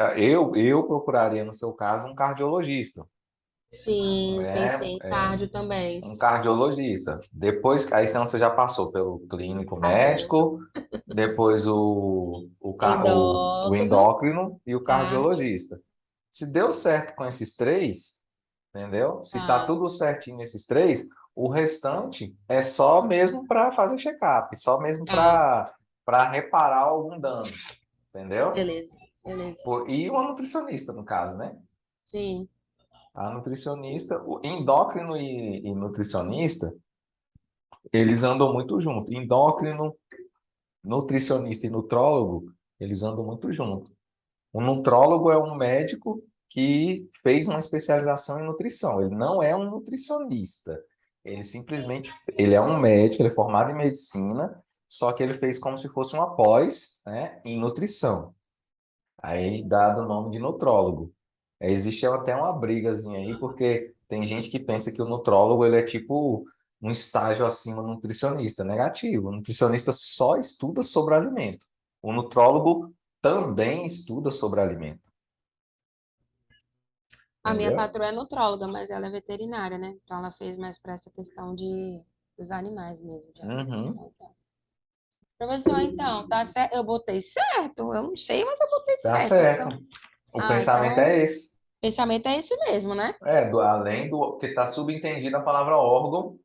eu procuraria, no seu caso, um cardiologista, Sim, pensei né? em cardio também. Um cardiologista. Depois, aí senão você já passou pelo clínico Cardio. médico, depois o Endócrino, endócrino e o tá, cardiologista. Se deu certo com esses três, entendeu? Se tá tá. tudo certinho nesses três, o restante é só mesmo para fazer check-up, só mesmo Tá, para reparar algum dano, entendeu? beleza, beleza. E uma nutricionista, no caso, né? Sim, A nutricionista, o endócrino e nutricionista, eles andam muito junto. Endócrino, nutricionista e nutrólogo, eles andam muito junto. O nutrólogo é um médico que fez uma especialização em nutrição. Ele não é um nutricionista. Ele simplesmente, ele é um médico, ele é formado em medicina, só que ele fez como se fosse uma pós, né, em nutrição. Aí dado o nome de nutrólogo. Existe até uma brigazinha aí, porque tem gente que pensa que o nutrólogo ele é tipo um estágio acima do nutricionista. Negativo. O nutricionista só estuda sobre alimento. O nutrólogo também estuda sobre alimento. a minha Entendeu? patroa é nutróloga, mas ela é veterinária, né? Então ela fez mais para essa questão dos animais mesmo, de Uhum. alimentação. Então. Professor, então, tá certo? Eu botei certo? Eu não sei, mas eu botei Tá certo. certo. Então, O pensamento então, é esse. o pensamento é esse mesmo, né? Além do que está subentendida a palavra órgão,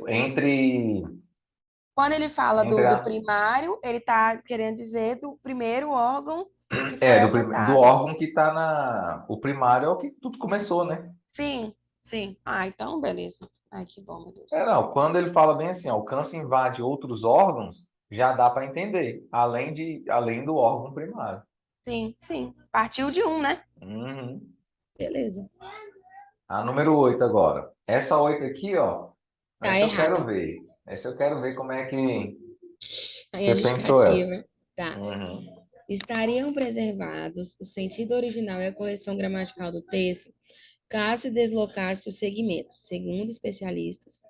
entre, Quando ele fala entre do a, primário, ele tá querendo dizer do primeiro órgão que foi do afetado. órgão que está na. O primário é o que tudo começou, né? Sim, sim. Ah, então, beleza. Ai, que bom, meu Deus. Não, quando ele fala bem assim, ó, o câncer invade outros órgãos, já dá para entender, além do órgão primário. Sim, sim. Partiu de um, né? Uhum. Beleza. A número 8 agora. Essa 8 aqui, ó, Tá essa eu quero errada. ver. Essa eu quero ver como é que Aí você a pensou ela. justificativa. Tá. Uhum. Estariam preservados o sentido original e a correção gramatical do texto, caso se deslocasse o segmento, segundo especialistas,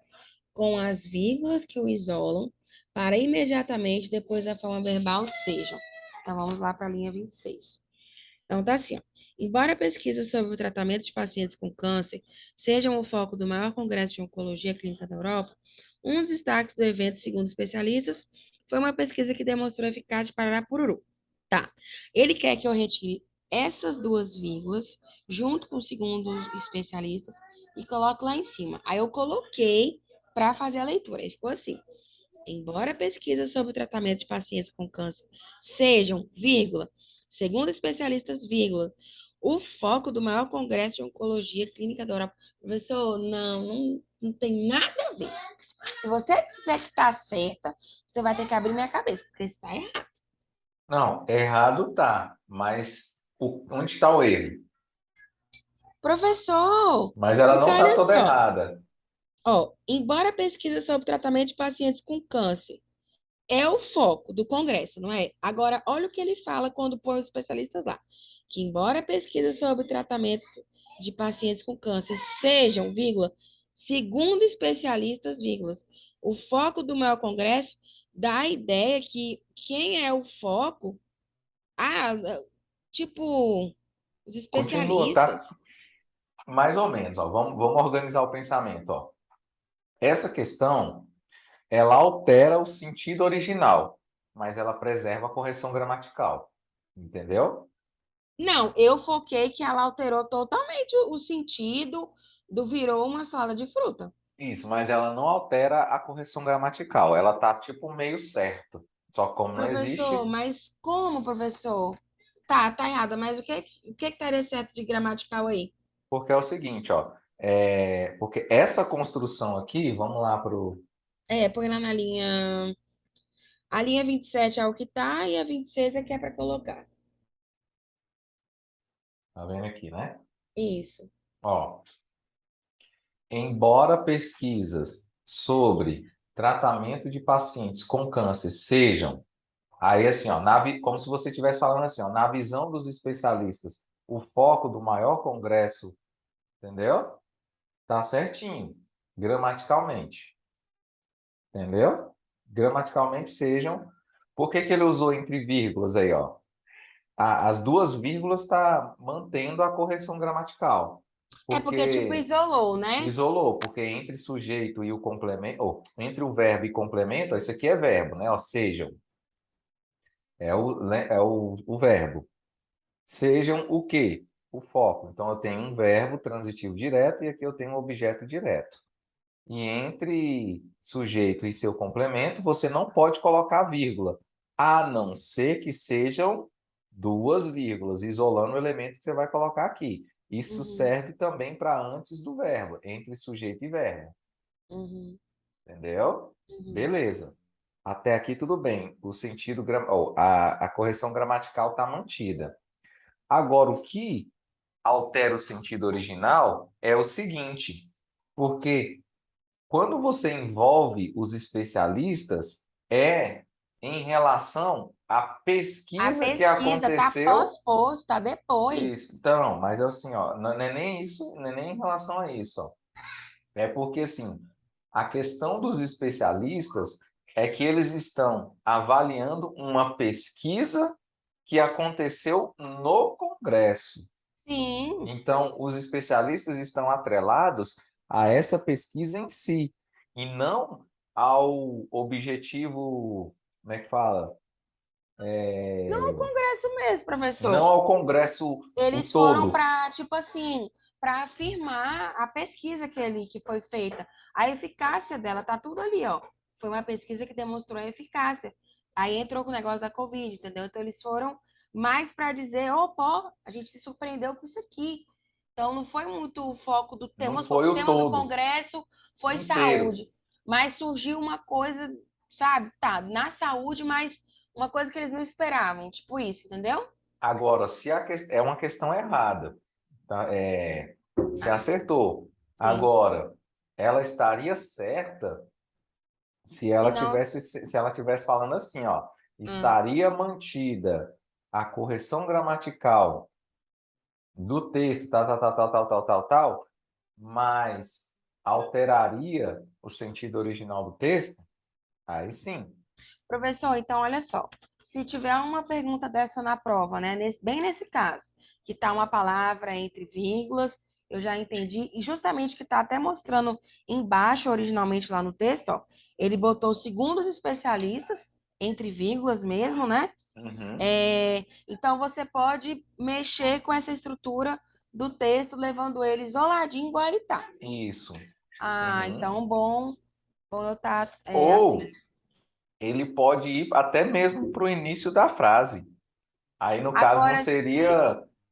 com as vírgulas que o isolam, para imediatamente depois da forma verbal sejam. Então vamos lá para a linha 26. Então tá assim, ó. Embora pesquisas sobre o tratamento de pacientes com câncer sejam o foco do maior congresso de oncologia clínica da Europa, um dos destaques do evento, segundo especialistas, foi uma pesquisa que demonstrou eficácia de Pararapururu. Tá. Ele quer que eu retire essas duas vírgulas, junto com o segundo especialistas, e coloque lá em cima. Aí eu coloquei para fazer a leitura. Aí ficou assim. Embora pesquisas sobre o tratamento de pacientes com câncer sejam, vírgula, segundo especialistas, vírgula, o foco do maior congresso de oncologia clínica da Europa. Professor, não tem nada a ver. Se você disser que está certa, você vai ter que abrir minha cabeça, porque está errado. Não, errado tá, mas onde está o erro? Professor, Mas ela porque não está olha toda só, errada. ó, embora pesquisa sobre o tratamento de pacientes com câncer é o foco do Congresso, não é? Agora, olha o que ele fala quando põe os especialistas lá. Que embora pesquisas sobre o tratamento de pacientes com câncer sejam, vírgula, segundo especialistas, vírgulas, o foco do maior congresso dá a ideia que quem é o foco, ah, tipo, os Continua, tá? especialistas. Mais ou menos, ó. Vamos organizar o pensamento, ó. Essa questão. ela altera o sentido original, mas ela preserva a correção gramatical. Entendeu? Não, eu foquei que ela alterou totalmente o sentido do virou uma salada de fruta. Isso, mas ela não altera a correção gramatical. Ela tá tipo meio certo. Só que como não Professor, existe, mas como, professor? Tá errada, mas o que estaria certo de gramatical aí? porque é o seguinte, ó. Porque essa construção aqui, vamos lá pro. Põe lá na linha. A linha 27 é o que tá e a 26 é que é para colocar. Tá vendo aqui, né? Isso. Ó, embora pesquisas sobre tratamento de pacientes com câncer sejam, aí assim, ó, como se você estivesse falando assim, ó, na visão dos especialistas, o foco do maior congresso, entendeu? Tá certinho, gramaticalmente, entendeu? Gramaticalmente sejam. Por que que ele usou entre vírgulas aí, ó? As duas vírgulas está mantendo a correção gramatical. É porque, tipo, Porque isolou, né? isolou, porque entre sujeito e o complemento, ou entre o verbo e complemento, ó, isso aqui é verbo, né? Ou seja, é o verbo. Sejam o quê? O foco. Então, eu tenho um verbo transitivo direto e aqui eu tenho um objeto direto. E entre sujeito e seu complemento, você não pode colocar vírgula, a não ser que sejam duas vírgulas, isolando o elemento que você vai colocar aqui. Isso Uhum, serve também para antes do verbo, entre sujeito e verbo. uhum, Entendeu? uhum. Beleza. Até aqui tudo bem. O sentido, a correção gramatical está mantida. Agora, o que altera o sentido original é o seguinte, porque quando você envolve os especialistas, é em relação à A pesquisa que pesquisa tá aconteceu. pós-posto, tá depois. Isso. Então, mas assim, ó, não é nem isso, não é nem em relação a isso, ó. É porque assim, a questão dos especialistas é que eles estão avaliando uma pesquisa que aconteceu no Congresso. Sim. Então, os especialistas estão atrelados a essa pesquisa em si, e não ao objetivo, como é que fala? Não, o Congresso mesmo, Não professor. ao Congresso o Eles foram todo. para, tipo assim, para afirmar a pesquisa que foi feita. A eficácia dela tá tudo ali, ó. Foi uma pesquisa que demonstrou a eficácia. Aí entrou com o negócio da Covid, entendeu? Então eles foram mais para dizer, opa, a gente se surpreendeu com isso aqui. Então não foi muito o foco do tema. Não foi O o tema do todo congresso foi inteiro. saúde, mas surgiu uma coisa, sabe, tá, na saúde, mas uma coisa que eles não esperavam, tipo isso, entendeu? Agora, se é uma questão errada, tá? Você Ah, acertou. sim. Agora, ela estaria certa se Se ela não, tivesse falando assim, ó, hum. estaria mantida a correção gramatical do texto, tal, tal, tal, tal, tal, tal, tal, tal, mas alteraria o sentido original do texto, aí sim. Professor, então olha só. Se tiver uma pergunta dessa na prova, né? Bem nesse caso, que tá uma palavra entre vírgulas, eu já entendi, e justamente que tá até mostrando embaixo, originalmente lá no texto, ó, ele botou segundo os especialistas, entre vírgulas mesmo, né? Uhum. Então você pode mexer com essa estrutura do texto, levando ele isoladinho igual ele tá. Isso. Ah, Uhum. então bom eu tá Ou assim. ele pode ir até mesmo para o início da frase. Aí, no caso, Agora, se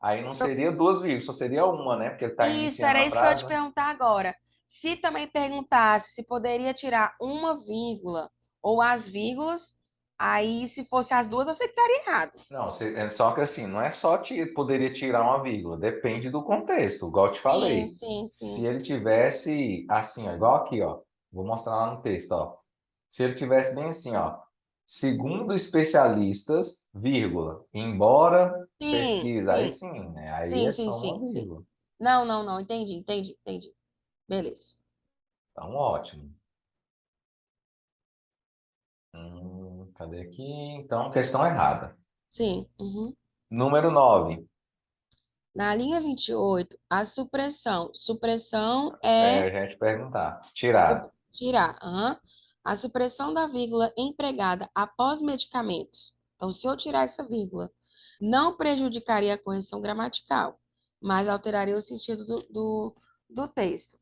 aí não seria duas vírgulas, só seria uma, né? Porque ele está Isso, iniciando era a isso que eu ia frase, te né? perguntar agora. Se também perguntasse se poderia tirar uma vírgula ou as vírgulas, aí se fosse as duas, eu sei que estaria errado. Não, é só que assim, não é só poderia tirar uma vírgula, depende do contexto, igual eu te Sim, falei. sim, Se sim. ele tivesse assim, ó, igual aqui, ó, vou mostrar lá no texto, ó. Se ele tivesse bem assim, ó, segundo especialistas, vírgula, embora Sim, pesquisa, aí sim, sim, né? Aí sim, é sim, só uma sim, sim. vírgula. Não, entendi. Beleza. Então, ótimo. Cadê aqui? Então, questão errada. Sim. Uhum. Número 9. Na linha 28, a supressão. Supressão é A gente perguntar. Tirar. tirar. Aham. A supressão da vírgula empregada após medicamentos. Então, se eu tirar essa vírgula, não prejudicaria a correção gramatical, mas alteraria o sentido do texto.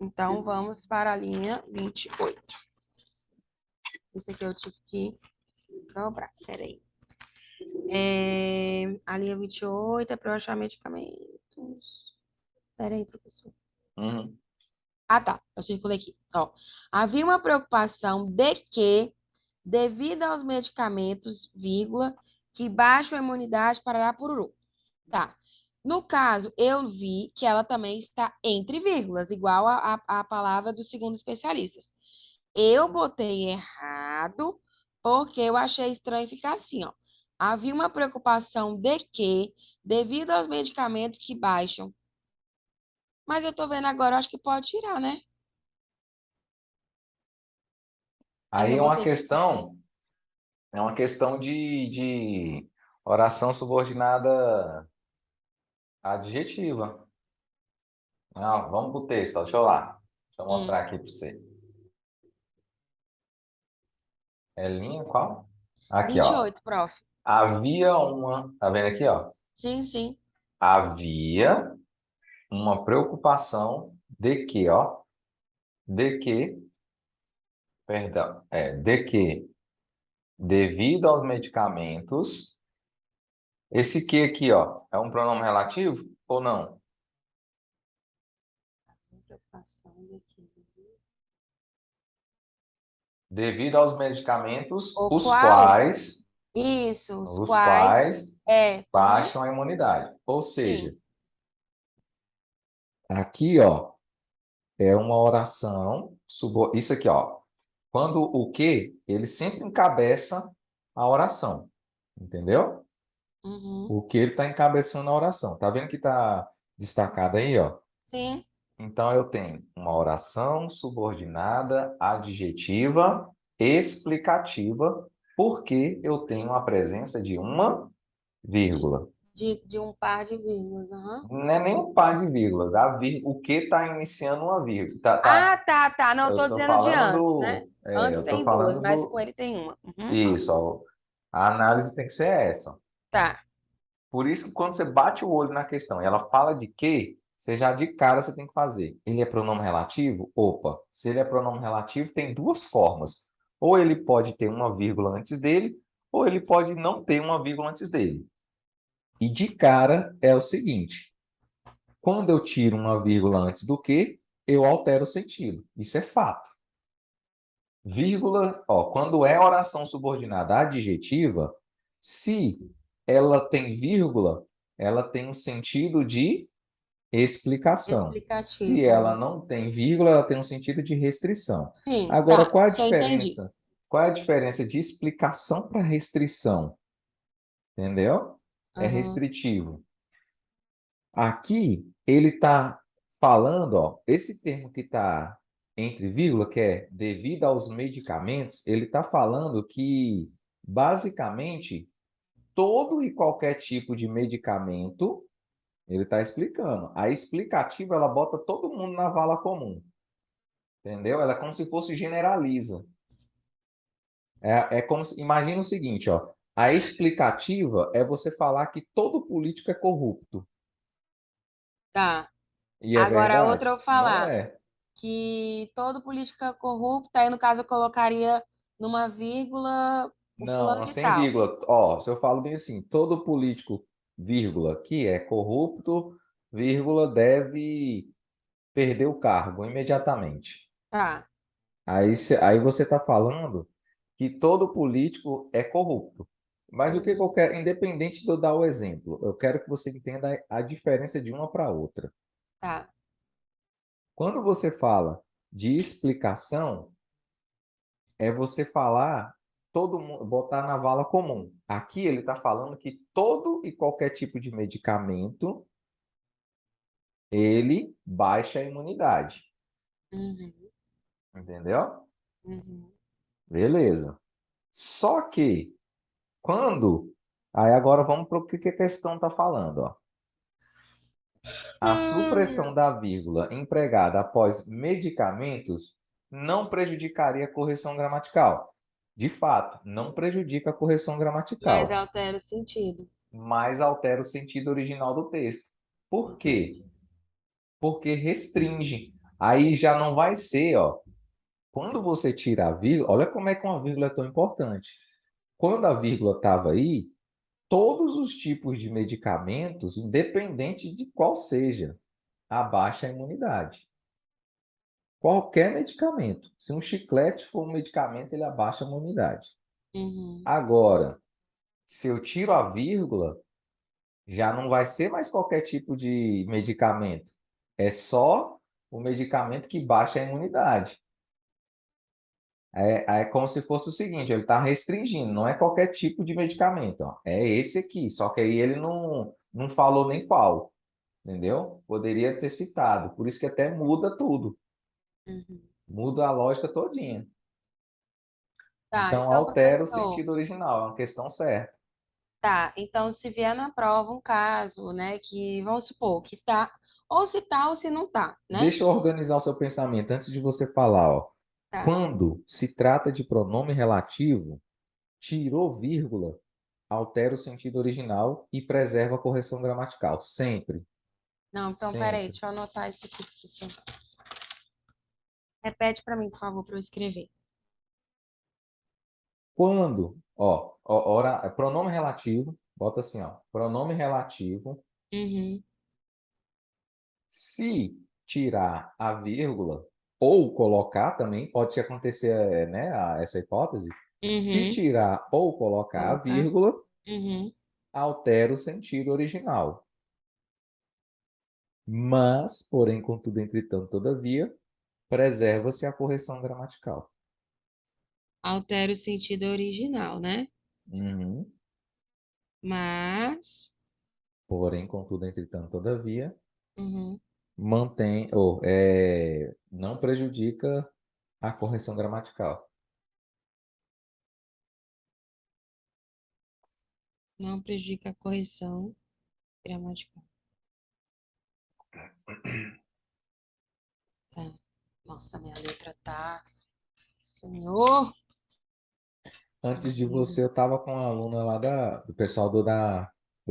Então, vamos para a linha 28. Isso aqui eu tive que dobrar, peraí. A linha 28 é para eu achar medicamentos. Peraí, professor. Uhum. Ah, tá. Eu circulei aqui. Ó, havia uma preocupação de que, devido aos medicamentos, vírgula, que baixam a imunidade, parará pururu. Tá. No caso, eu vi que ela também está entre vírgulas, igual a palavra dos segundo especialistas. Eu botei errado porque eu achei estranho ficar assim, ó. Havia uma preocupação de que, devido aos medicamentos que baixam. Mas eu tô vendo agora, eu acho que pode tirar, né? Mas Aí eu botei aqui. é uma questão de oração subordinada adjetiva. Não, vamos para o texto, ó, deixa eu lá. Deixa eu Hum, mostrar aqui para você. É linha qual? Aqui, ó. 28, prof. Havia uma. Tá vendo aqui, ó? Sim, sim. Havia uma preocupação de que, ó. De que, perdão, de que, devido aos medicamentos, esse que aqui, ó, é um pronome relativo ou não? Preocupação de que- Devido aos medicamentos, O qual? Isso, os os quais. quais É. Uhum, baixam a imunidade. Ou sim. seja, aqui, ó, é uma oração, isso aqui, ó, quando o que, ele sempre encabeça a oração, entendeu? Uhum, O que ele está encabeçando a oração. Tá vendo que está destacado aí, ó? sim. Então eu tenho uma oração subordinada adjetiva explicativa, porque eu tenho a presença de uma De, vírgula. de um par de vírgulas. Uhum. Não é nem um par de vírgula, o que está iniciando uma vírgula. Ah, tá, tá. Não, eu Eu tô tô dizendo de falando antes, né? do, Antes eu tô tem duas, falando mas com do, ele tem uma. Uhum. isso, ó, a análise tem que ser essa. Tá, Por isso que quando você bate o olho na questão e ela fala de que, você já de cara você tem que fazer. Ele é pronome relativo? Opa, se ele é pronome relativo, tem duas formas. Ou ele pode ter uma vírgula antes dele, ou ele pode não ter uma vírgula antes dele. E de cara é o seguinte: quando eu tiro uma vírgula antes do que, eu altero o sentido. Isso é fato. Vírgula, ó, quando é oração subordinada adjetiva, se ela tem vírgula, ela tem um sentido de explicação. Se explicativo. ela Uhum. não tem vírgula, ela tem um sentido de restrição. Sim, Agora, tá. qual a Isso eu entendi. diferença? Qual é a diferença de explicação para restrição? Entendeu? É Uhum. restritivo. Aqui, ele está falando, ó, esse termo que está entre vírgula, que é devido aos medicamentos, ele está falando que, basicamente, todo e qualquer tipo de medicamento, ele está explicando. A explicativa, ela bota todo mundo na vala comum, entendeu? Ela é como se fosse generaliza. É como se, imagina o seguinte, ó, a explicativa é você falar que todo político é corrupto. Tá. E é Agora, a outra verdade? eu Não falar é. que todo político é corrupto, aí no caso eu colocaria numa vírgula o Não, fulano é de sem tal. vírgula. Ó, se eu falo bem assim, todo político, vírgula, que é corrupto, vírgula, deve perder o cargo imediatamente. Tá. Aí você está falando que todo político é corrupto. Mas o que que eu Uhum. quero, independente de eu dar o exemplo, eu quero que você entenda a diferença de uma para outra. Tá. Quando você fala de explicação, é você falar, todo mundo, botar na vala comum. Aqui ele está falando que todo e qualquer tipo de medicamento, ele baixa a imunidade. Uhum. Entendeu? Uhum. Beleza. Só que, quando. Aí agora vamos para o que a questão está falando, ó. A Hum. supressão da vírgula empregada após medicamentos não prejudicaria a correção gramatical. De fato, não prejudica a correção Mas gramatical, altera o sentido. mas altera o sentido original do texto. Por quê? Entendi. Porque restringe. Aí já não vai ser, ó. Quando você tira a vírgula, olha como é que uma vírgula é tão importante. Quando a vírgula estava aí, todos os tipos de medicamentos, independente de qual seja, abaixa a imunidade. Qualquer medicamento. Se um chiclete for um medicamento, ele abaixa a imunidade. Uhum. Agora, se eu tiro a vírgula, já não vai ser mais qualquer tipo de medicamento. É só o medicamento que baixa a imunidade. É como se fosse o seguinte, ele está restringindo, não é qualquer tipo de medicamento, ó. É esse aqui, só que aí ele não falou nem qual, entendeu? Poderia ter citado, por isso que até muda tudo, Uhum. muda a lógica todinha. Tá, Então então, altera o professor. sentido original, é uma questão certa. Tá, então se vier na prova um caso, né, que vamos supor que tá ou se não tá, né? Deixa eu organizar o seu pensamento antes de você falar, ó. Tá. Quando se trata de pronome relativo, tirou vírgula, altera o sentido original e preserva a correção gramatical. Sempre, Não, então peraí, sempre. deixa eu anotar isso aqui, professor. Repete para mim, por favor, para eu escrever. Quando, pronome relativo, bota assim, ó, pronome relativo, Uhum, se tirar a vírgula ou colocar também, pode acontecer, né, essa hipótese, se uhum, tirar ou colocar a colocar. vírgula, Uhum. altera o sentido original. Mas, porém, contudo, entretanto, todavia, preserva-se a correção gramatical. Altera o sentido original, né? Uhum. Mas. Porém, contudo, entretanto, todavia, Uhum, não prejudica a correção gramatical. não prejudica a correção gramatical. Tá. Nossa, minha letra tá. Senhor! Antes de você, eu estava com uma aluna lá do pessoal do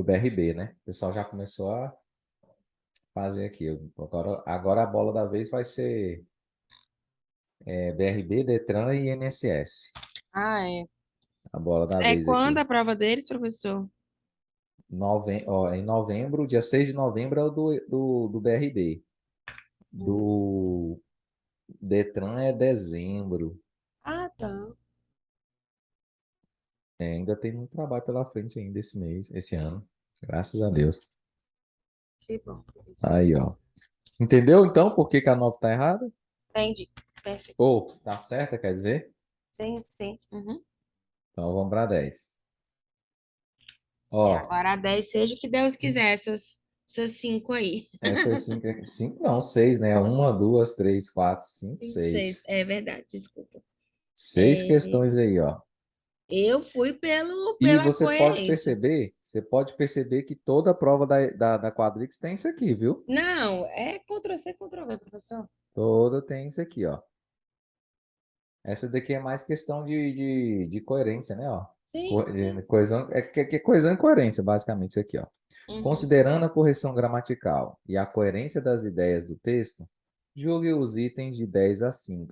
BRB, né? O pessoal já começou a fazer aqui. Agora a bola da vez vai ser BRB, Detran e INSS. Ah, é. A bola da É vez quando aqui. a prova deles, professor? Em novembro, dia 6 de novembro é o do BRB. Hum. Do Detran é dezembro. Ah, tá. Ainda tem muito trabalho pela frente ainda esse mês, esse ano. Graças a Deus. Que bom, professor. Aí, ó. Entendeu então por que que a 9 tá errada? Entendi. Perfeito. Ou tá certa, quer dizer? Sim, sim. Uhum. Então vamos para 10. É, Ó, agora a 10 seja o que Deus quiser, essas 5 aí. essas cinco, cinco não, seis, né? Uma, duas, três, quatro, cinco, 5, 6. seis. É verdade, desculpa. Seis É, questões aí, ó. eu fui E pela você coerência. pode perceber que toda prova da Quadrix tem isso aqui, viu? Não, é Ctrl+C, Ctrl+V, professor. Toda tem isso aqui, ó. Essa daqui é mais questão de coerência, né? Ó. Sim, sim. De coesão, que é coesão e coerência, basicamente, isso aqui, ó. Uhum. Considerando a correção gramatical e a coerência das ideias do texto, julgue os itens de 10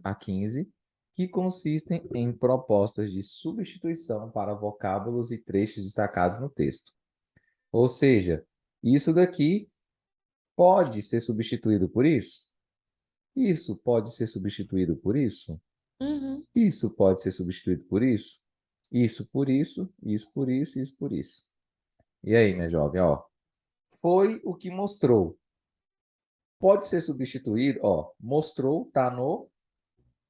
a 15, que consistem em propostas de substituição para vocábulos e trechos destacados no texto. Ou seja, isso daqui pode ser substituído por isso? Isso pode ser substituído por isso? Uhum. Isso pode ser substituído por isso? Isso por isso, isso por isso, isso por isso. E aí, minha jovem, ó, foi o que mostrou. Pode ser substituído, ó, mostrou, tá no.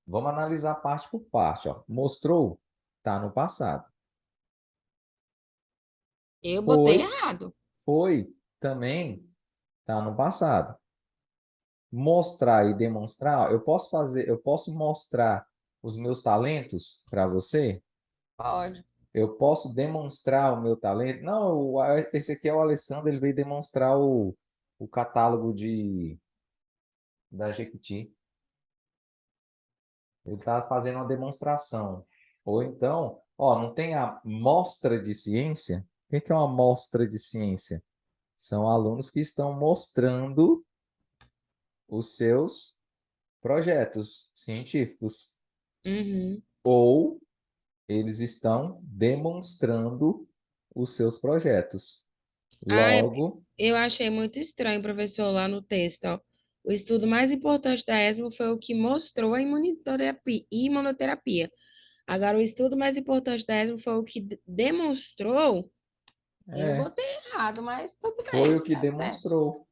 Vamos analisar parte por parte, ó. Mostrou, tá no passado. Eu botei Foi, errado. foi, também tá no passado. Mostrar e demonstrar, ó, eu posso mostrar os meus talentos para você? Pode. Eu posso demonstrar o meu talento? Não, esse aqui é o Alessandro, ele veio demonstrar o catálogo da Jequiti. Ele está fazendo uma demonstração. Ou então, ó, não tem a mostra de ciência? O que é uma mostra de ciência? São alunos que estão mostrando os seus projetos científicos. Uhum. Ou eles estão demonstrando os seus projetos. Ah, Logo, eu achei muito estranho, professor, lá no texto, ó. O estudo mais importante da ESMO foi o que mostrou a imunoterapia. Agora, o estudo mais importante da ESMO foi o que demonstrou. Eu é, botei errado, mas tudo foi o bem, que tá certo. demonstrou.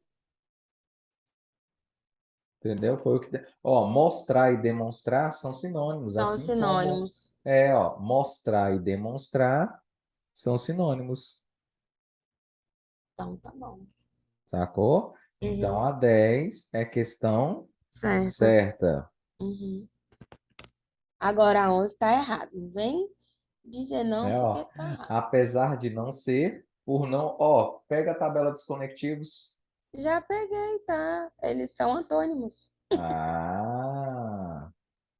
Entendeu? Foi o que. Ó, mostrar e demonstrar são sinônimos, São assim como sinônimos. ó, mostrar e demonstrar são sinônimos, Então, tá bom. sacou? Então Uhum. a 10 é questão Certo. certa. Uhum. Agora a 11 tá errado. Não vem dizer não É, porque ó, tá errado. apesar de não ser, por não, ó, pega a tabela dos conectivos. Já peguei, tá? Eles são antônimos. Ah,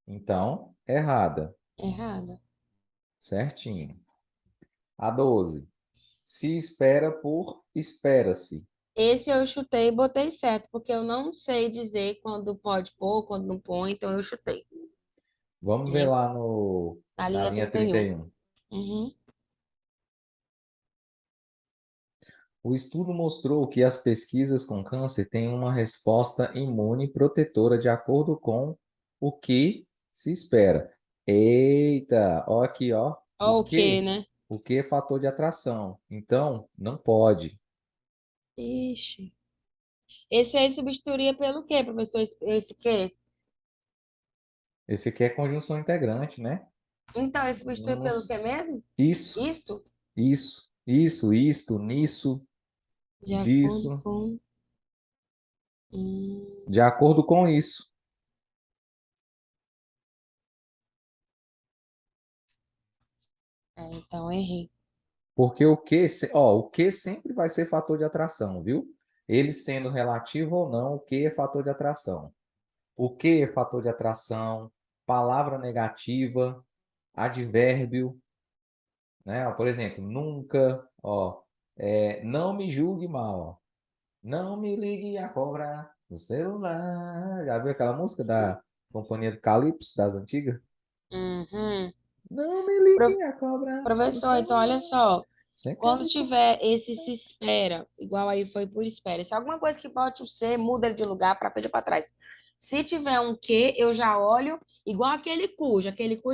então, errada. Errado. Certinho. A 12. Se espera por espera-se. Esse eu chutei e botei certo, porque eu não sei dizer quando pode pôr, quando não põe, então eu chutei, Vamos ver né? lá no, Na na linha linha 31. 31. Uhum. O estudo mostrou que as pesquisas com câncer têm uma resposta imune protetora de acordo com o que se espera. Eita, ó aqui, ó. O Ó o quê, que? né? O que é fator de atração? Então, não pode. Ixi. Esse aí substituiria pelo quê, professor? Esse quê? Esse aqui é conjunção integrante, né? Então, esse substitui pelo Uns- quê mesmo? Isso, Isto? isto, nisso, De acordo disso, com. Hum, de acordo com isso. então errei. Porque o que, ó, o que sempre vai ser fator de atração, viu? Ele sendo relativo ou não, o que é fator de atração? O que é fator de atração? Palavra negativa, advérbio, né? Ó, por exemplo, nunca, ó, não me julgue mal, ó. Não me ligue a cobrar no celular. Já viu aquela música da Companhia do Calypso, das antigas? Uhum. Não me Pro- ligue a cobrar no Professor, então olha celular. só. Você quer Quando me tiver conquistar? esse se espera, igual aí foi por espera. Se alguma coisa que pode ser, muda ele de lugar para frente ou para trás. Se tiver um que, eu já olho, igual aquele cujo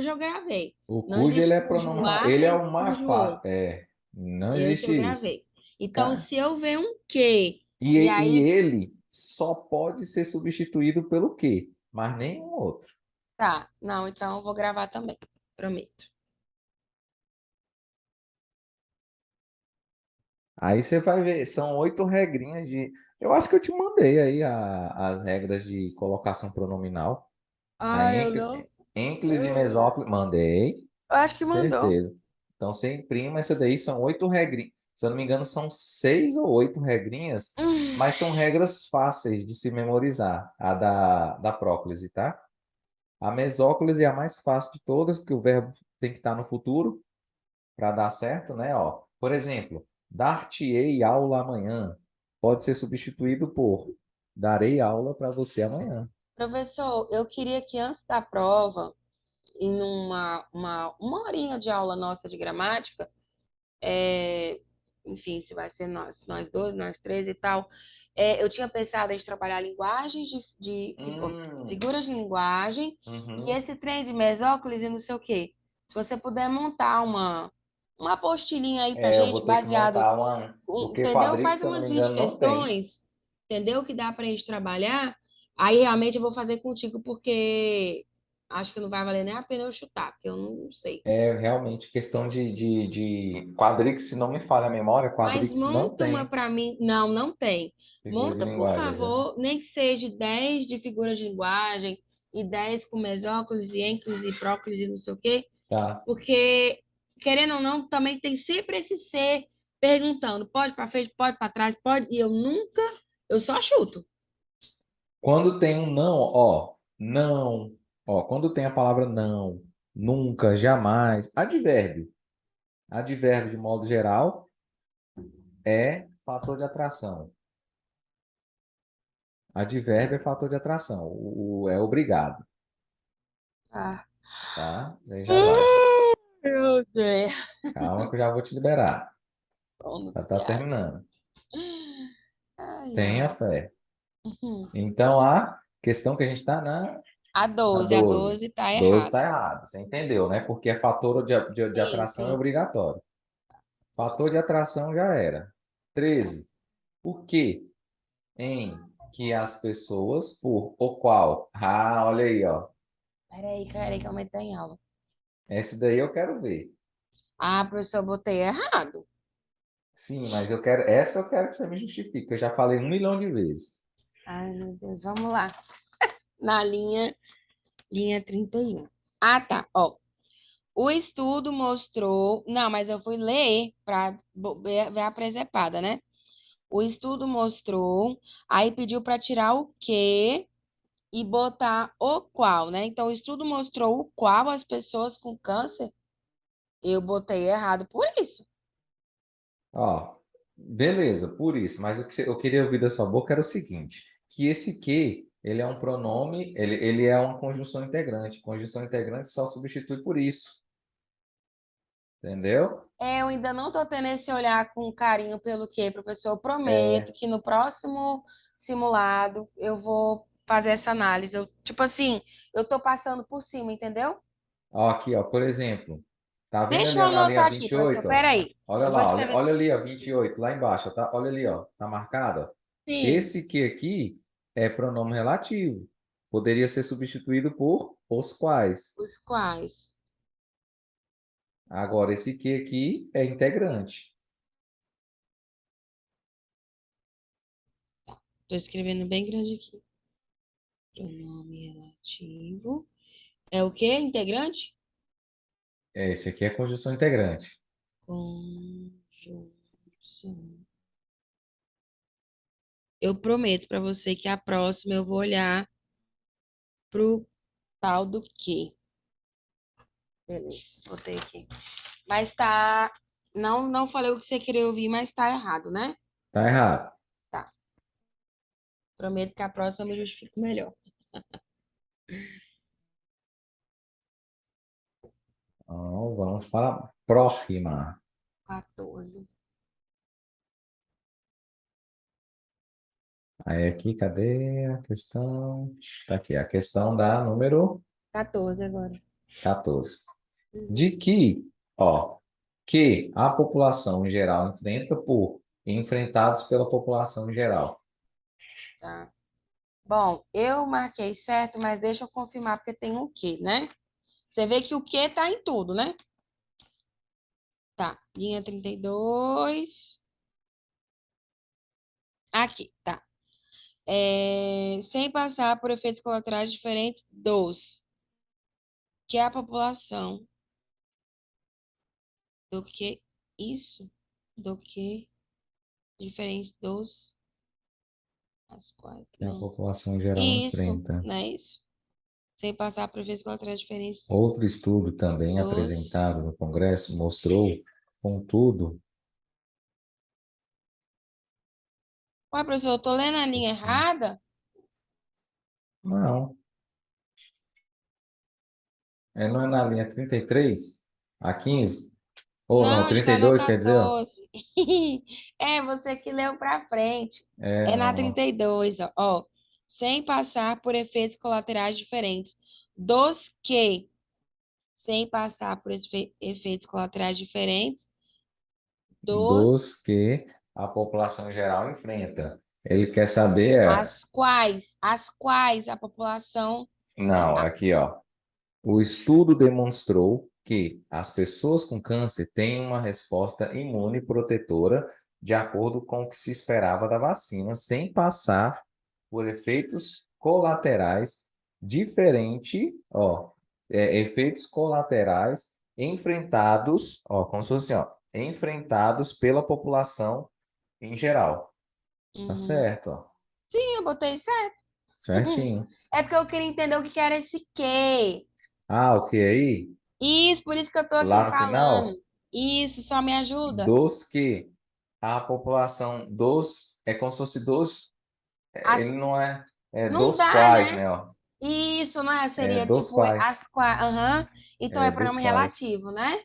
eu gravei. O Não cujo ele existe é cujo pronome, A ele é nem o mais cujo O. fácil. É, não Esse existe eu isso. gravei. Então, Ca- se eu ver um que, E, e e aí, ele só pode ser substituído pelo quê? Mas nenhum outro. tá. Não, então eu vou gravar também. Prometo. Aí você vai ver, são 8 regrinhas de. Eu acho que eu te mandei aí as regras de colocação pronominal. A Ah, eu não. ênclise e Eu mesóclise. Mandei, acho que mandou. certeza. Então você imprima essa daí, são 8 regrinhas. Se eu não me engano, são 6 ou 8 regrinhas, Hum, mas são regras fáceis de se memorizar. A da próclise, tá? A mesóclise é a mais fácil de todas, porque o verbo tem que estar no futuro para dar certo, né? Ó, por exemplo, dar-te-ei aula amanhã pode ser substituído por darei aula para você amanhã. Professor, eu queria que antes da prova, em uma horinha de aula nossa de gramática, é, enfim, se vai ser nós dois, nós três e tal, eu tinha pensado em trabalhar linguagens Hum, figuras de linguagem e uhum. esse trem de mesóclise e não sei o quê. Se você puder montar uma apostilhinha aí pra É, eu gente, vou ter que baseado, montar uma, porque entendeu? quadrix, Faz se eu não me umas 20 engano, não tem. questões, entendeu? Que dá pra gente trabalhar. Aí realmente eu vou fazer contigo porque acho que não vai valer nem a pena eu chutar, porque eu não sei. É realmente questão de quadrix, se não me falha a memória, Mas quadrix não monta uma tem para mim. Não, não tem. figura de Monta, por linguagem, viu? favor, nem que seja 10 de figuras de linguagem e 10 com mesóclise, e ênclise, e próclise, e não sei o quê. Tá. Porque, querendo ou não, também tem sempre esse ser perguntando, pode para frente, pode para trás, pode. E eu nunca, eu só chuto. Quando tem um não, ó, não. Ó, quando tem a palavra não, nunca, jamais, advérbio. Advérbio, de modo geral, é fator de atração. Advérbio é fator de atração. É obrigado, Ah. tá? Aí já vai. Meu Deus. Calma que eu já vou te liberar. Sono Já do tá diabo. terminando. Ai, Tenha ai. fé. Uhum. Então, a questão que a gente está A na 12, a 12. 12 tá 12 está errada. errado. Você entendeu, né? Porque é fator de Sim, atração é sim. obrigatório. Fator de atração já era. 13. O que em que as pessoas, por o qual? Ah, olha aí, ó. Peraí, que eu aumentei em aula. Esse daí eu quero ver. Ah, professor, eu botei errado. Sim, mas eu quero, essa eu quero que você me justifique. Eu já falei 1 milhão de vezes. Ai, meu Deus, vamos lá. Na linha 31. Ah, tá. Ó, o estudo mostrou. Não, mas eu fui ler para ver a presepada, né? O estudo mostrou. Aí pediu para tirar o que e botar o qual, né? Então, o estudo mostrou o qual as pessoas com câncer. Eu botei errado por isso. Ó, beleza, por isso. Mas o que eu queria ouvir da sua boca era o seguinte, que esse que, ele é um pronome, ele é uma conjunção integrante. Conjunção integrante só substitui por isso, entendeu? Eu ainda não tô tendo esse olhar com carinho pelo quê, professor? Eu prometo É, que no próximo simulado eu vou fazer essa análise. Eu, tipo assim, eu tô passando por cima, entendeu? ó, aqui, ó, por exemplo, tá vendo Deixa ali eu na linha anotar aqui, professor. 28, ó? Peraí. Olha Eu vou lá, olha, escrever. olha ali, ó, 28 lá embaixo, tá? Olha ali, ó, tá marcado, ó. Sim, Esse que aqui é pronome relativo. Poderia ser substituído por os quais. os quais. Agora, esse que aqui é integrante. Tô escrevendo bem grande aqui. Pronome relativo. É o quê? Integrante? Esse aqui é conjunção integrante. Conjunção. Eu prometo para você que a próxima eu vou olhar pro tal do quê. Beleza, botei aqui. Mas tá. Não, não falei o que você queria ouvir, mas tá errado, né? Tá errado. Tá. Prometo que a próxima eu me justifico melhor. Então, vamos para a próxima. 14. Aí aqui, cadê a questão? Tá aqui, a questão da número 14 agora. 14. De Uhum. que, ó, que a população em geral enfrenta por enfrentados pela população em geral. Tá. Bom, eu marquei certo, mas deixa eu confirmar porque tem o quê, né? Você vê que o quê tá em tudo, né? Tá. Linha 32. Aqui, tá. Sem passar por efeitos colaterais diferentes dos que a população do que isso do que diferente dos as quais Que a não. população em geral Isso, enfrenta. não é isso? Sem passar por efeitos colaterais diferentes Outro estudo também dos. apresentado no Congresso mostrou, contudo, Ué, professor, eu tô lendo a linha errada? não, não é na linha 33 a 15 ou não, Não, trinta está e na dois quer dizer, ó. 14. É, você que leu pra frente. É na Não, ó. 32, ó. Ó. Sem passar por efeitos colaterais diferentes dos que, sem passar por efeitos colaterais diferentes dos Dos que a população em geral enfrenta. Ele quer saber, as quais a população. não, aqui, ó. O estudo demonstrou que as pessoas com câncer têm uma resposta imune protetora de acordo com o que se esperava da vacina, sem passar por efeitos colaterais diferentes, ó, efeitos colaterais enfrentados, ó, como se fosse, ó, enfrentados pela população em geral. Tá Uhum. certo, ó. Sim, eu botei certo. certinho. É porque eu queria entender o que que era esse quê. Ah, o que aí? Isso, por isso que eu tô aqui Lá no falando. final, Isso, só me ajuda. dos que a população dos, é como se fosse dos, As... ele não é, é Não dos dá, quais, né? né, ó, Isso, né? é Seria dos tipo as quais, quais. Aham. Então é é dos pronome quais. relativo, né?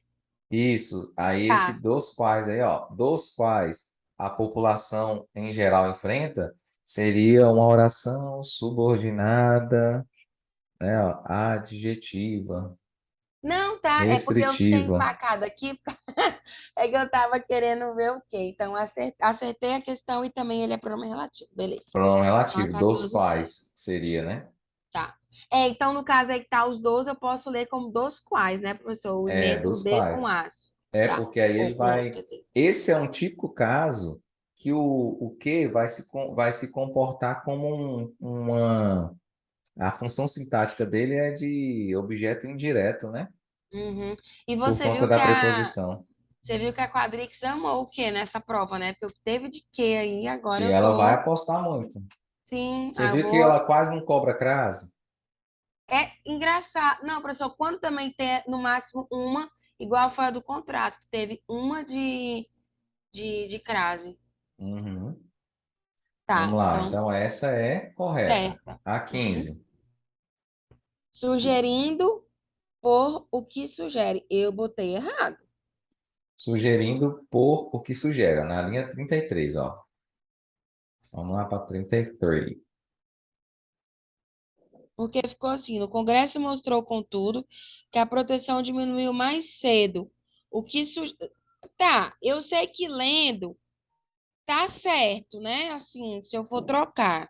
Isso, aí Tá. esse dos quais aí, ó, dos quais a população em geral enfrenta, seria uma oração subordinada, né, ó, adjetiva, Não, tá. É porque eu fiquei restritiva. empacada aqui. É que eu tava querendo ver o quê. Então, acertei a questão e também ele é pronome relativo. Beleza. Pronome Então, a relativo, dos 14 certo. quais seria, né? Tá. É, então, no caso aí que tá os 12 eu posso ler como dos quais, né, professor? O É, emendo o dos D com quais. as. É Tá. porque aí Ou ele com os, vai. quer dizer. Esse é um típico caso que o que vai se comportar como uma. A função sintática dele é de objeto indireto, né? Uhum. E Por você conta viu da que a preposição. Você viu que a Quadrix amou o quê nessa prova, né? Porque eu teve de quê aí, agora E eu ela vai tô. apostar muito. Sim, Você ah, eu viu que vou. ela quase não cobra crase? É engraçado. Não, professor, quando também tem no máximo uma, igual foi a do contrato, que teve uma de crase. Uhum. Tá, Vamos lá. então, Então, essa é correta. certa. A Uhum. 15. Sugerindo por o que sugere. Eu botei errado. Sugerindo por o que sugere, na linha 33, ó. Vamos lá para 33. Porque ficou assim: no Congresso mostrou, contudo, que a proteção diminuiu mais cedo. O que su... Tá, eu sei que lendo. Tá certo, né? Assim, se eu for trocar.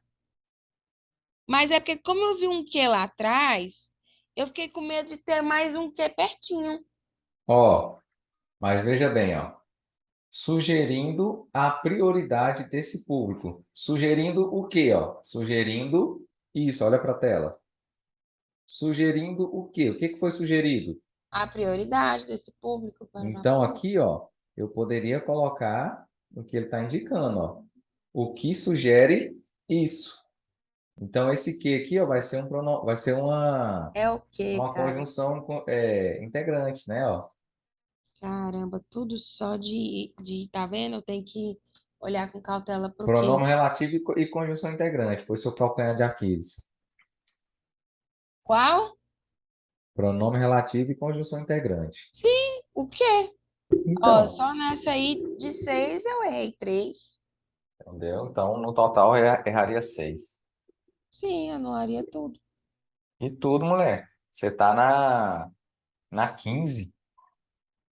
Mas é porque, como eu vi um Q lá atrás, eu fiquei com medo de ter mais um Q pertinho. Ó, mas veja bem, ó. Sugerindo a prioridade desse público. Sugerindo o quê, ó? Sugerindo isso, olha para a tela. Sugerindo o quê? O que que foi sugerido? A prioridade desse público para o Então, nosso. aqui, ó, eu poderia colocar o que ele está indicando, ó. O que sugere isso. Então, esse que aqui, ó, vai ser vai ser É o quê, uma cara? conjunção integrante, né, ó. Caramba, tudo só tá vendo? Eu tenho que olhar com cautela pro quê? Pronome relativo e conjunção integrante, foi seu calcanhar de Aquiles. Qual? Pronome relativo e conjunção integrante. Sim, o quê? Ó, Então, só nessa aí de seis eu errei três. entendeu? Então, no total, erraria 6. Sim, anularia tudo. E tudo, mulher. Você tá na 15.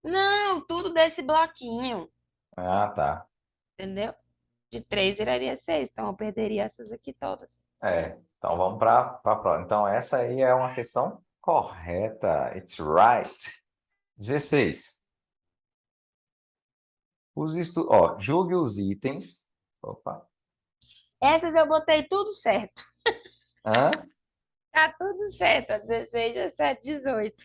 Não, tudo desse bloquinho, Ah, tá. entendeu? De três viraria seis, então eu perderia essas aqui todas. É. Então, vamos para a próxima. Então, essa aí é uma questão correta. It's right. 16. Julgue os itens. Opa. Essas eu botei tudo certo. Hã? Tá tudo certo. 16, 17, 18.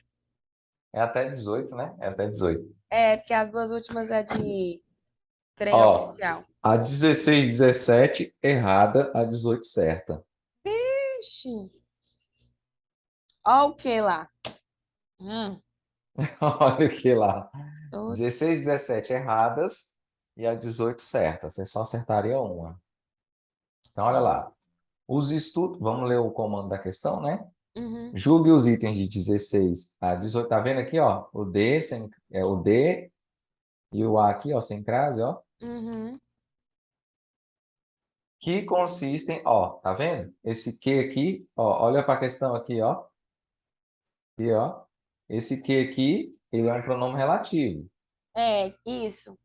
É até 18, né? É até 18. É, porque as duas últimas é de trem Ó, oficial. a 16, 17 errada, a 18 certa. Ixi. Ó o que lá? Olha aqui lá. Tô- 16, 17 erradas e a 18 certa. Você só acertaria uma. Então, olha lá. Os estudos. Vamos ler o comando da questão, né? Uhum, Julgue os itens de 16 a 18. Tá vendo aqui, ó? O D e o A aqui, ó, sem crase, ó. uhum. Que consistem, ó, tá vendo? Esse que aqui, ó, olha para a questão aqui, ó. E, ó. Esse que aqui, ele é um pronome relativo. É, isso.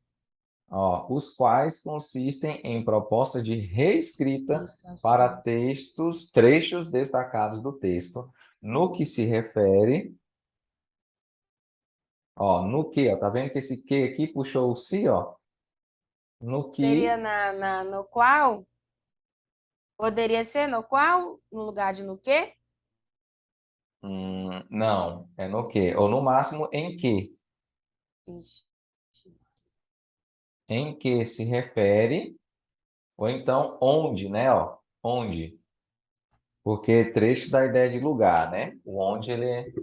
Ó, os quais consistem em proposta de reescrita Isso, para assim. trechos destacados do texto, no que se refere, ó, no que, ó, tá vendo que esse que aqui puxou o si, ó, no Seria que, no qual? Poderia ser no qual? No lugar de no quê? não, é no que, ou no máximo Ixi. em que se refere, ou então onde, né, ó, onde. Porque trecho dá ideia de lugar, né? O onde ele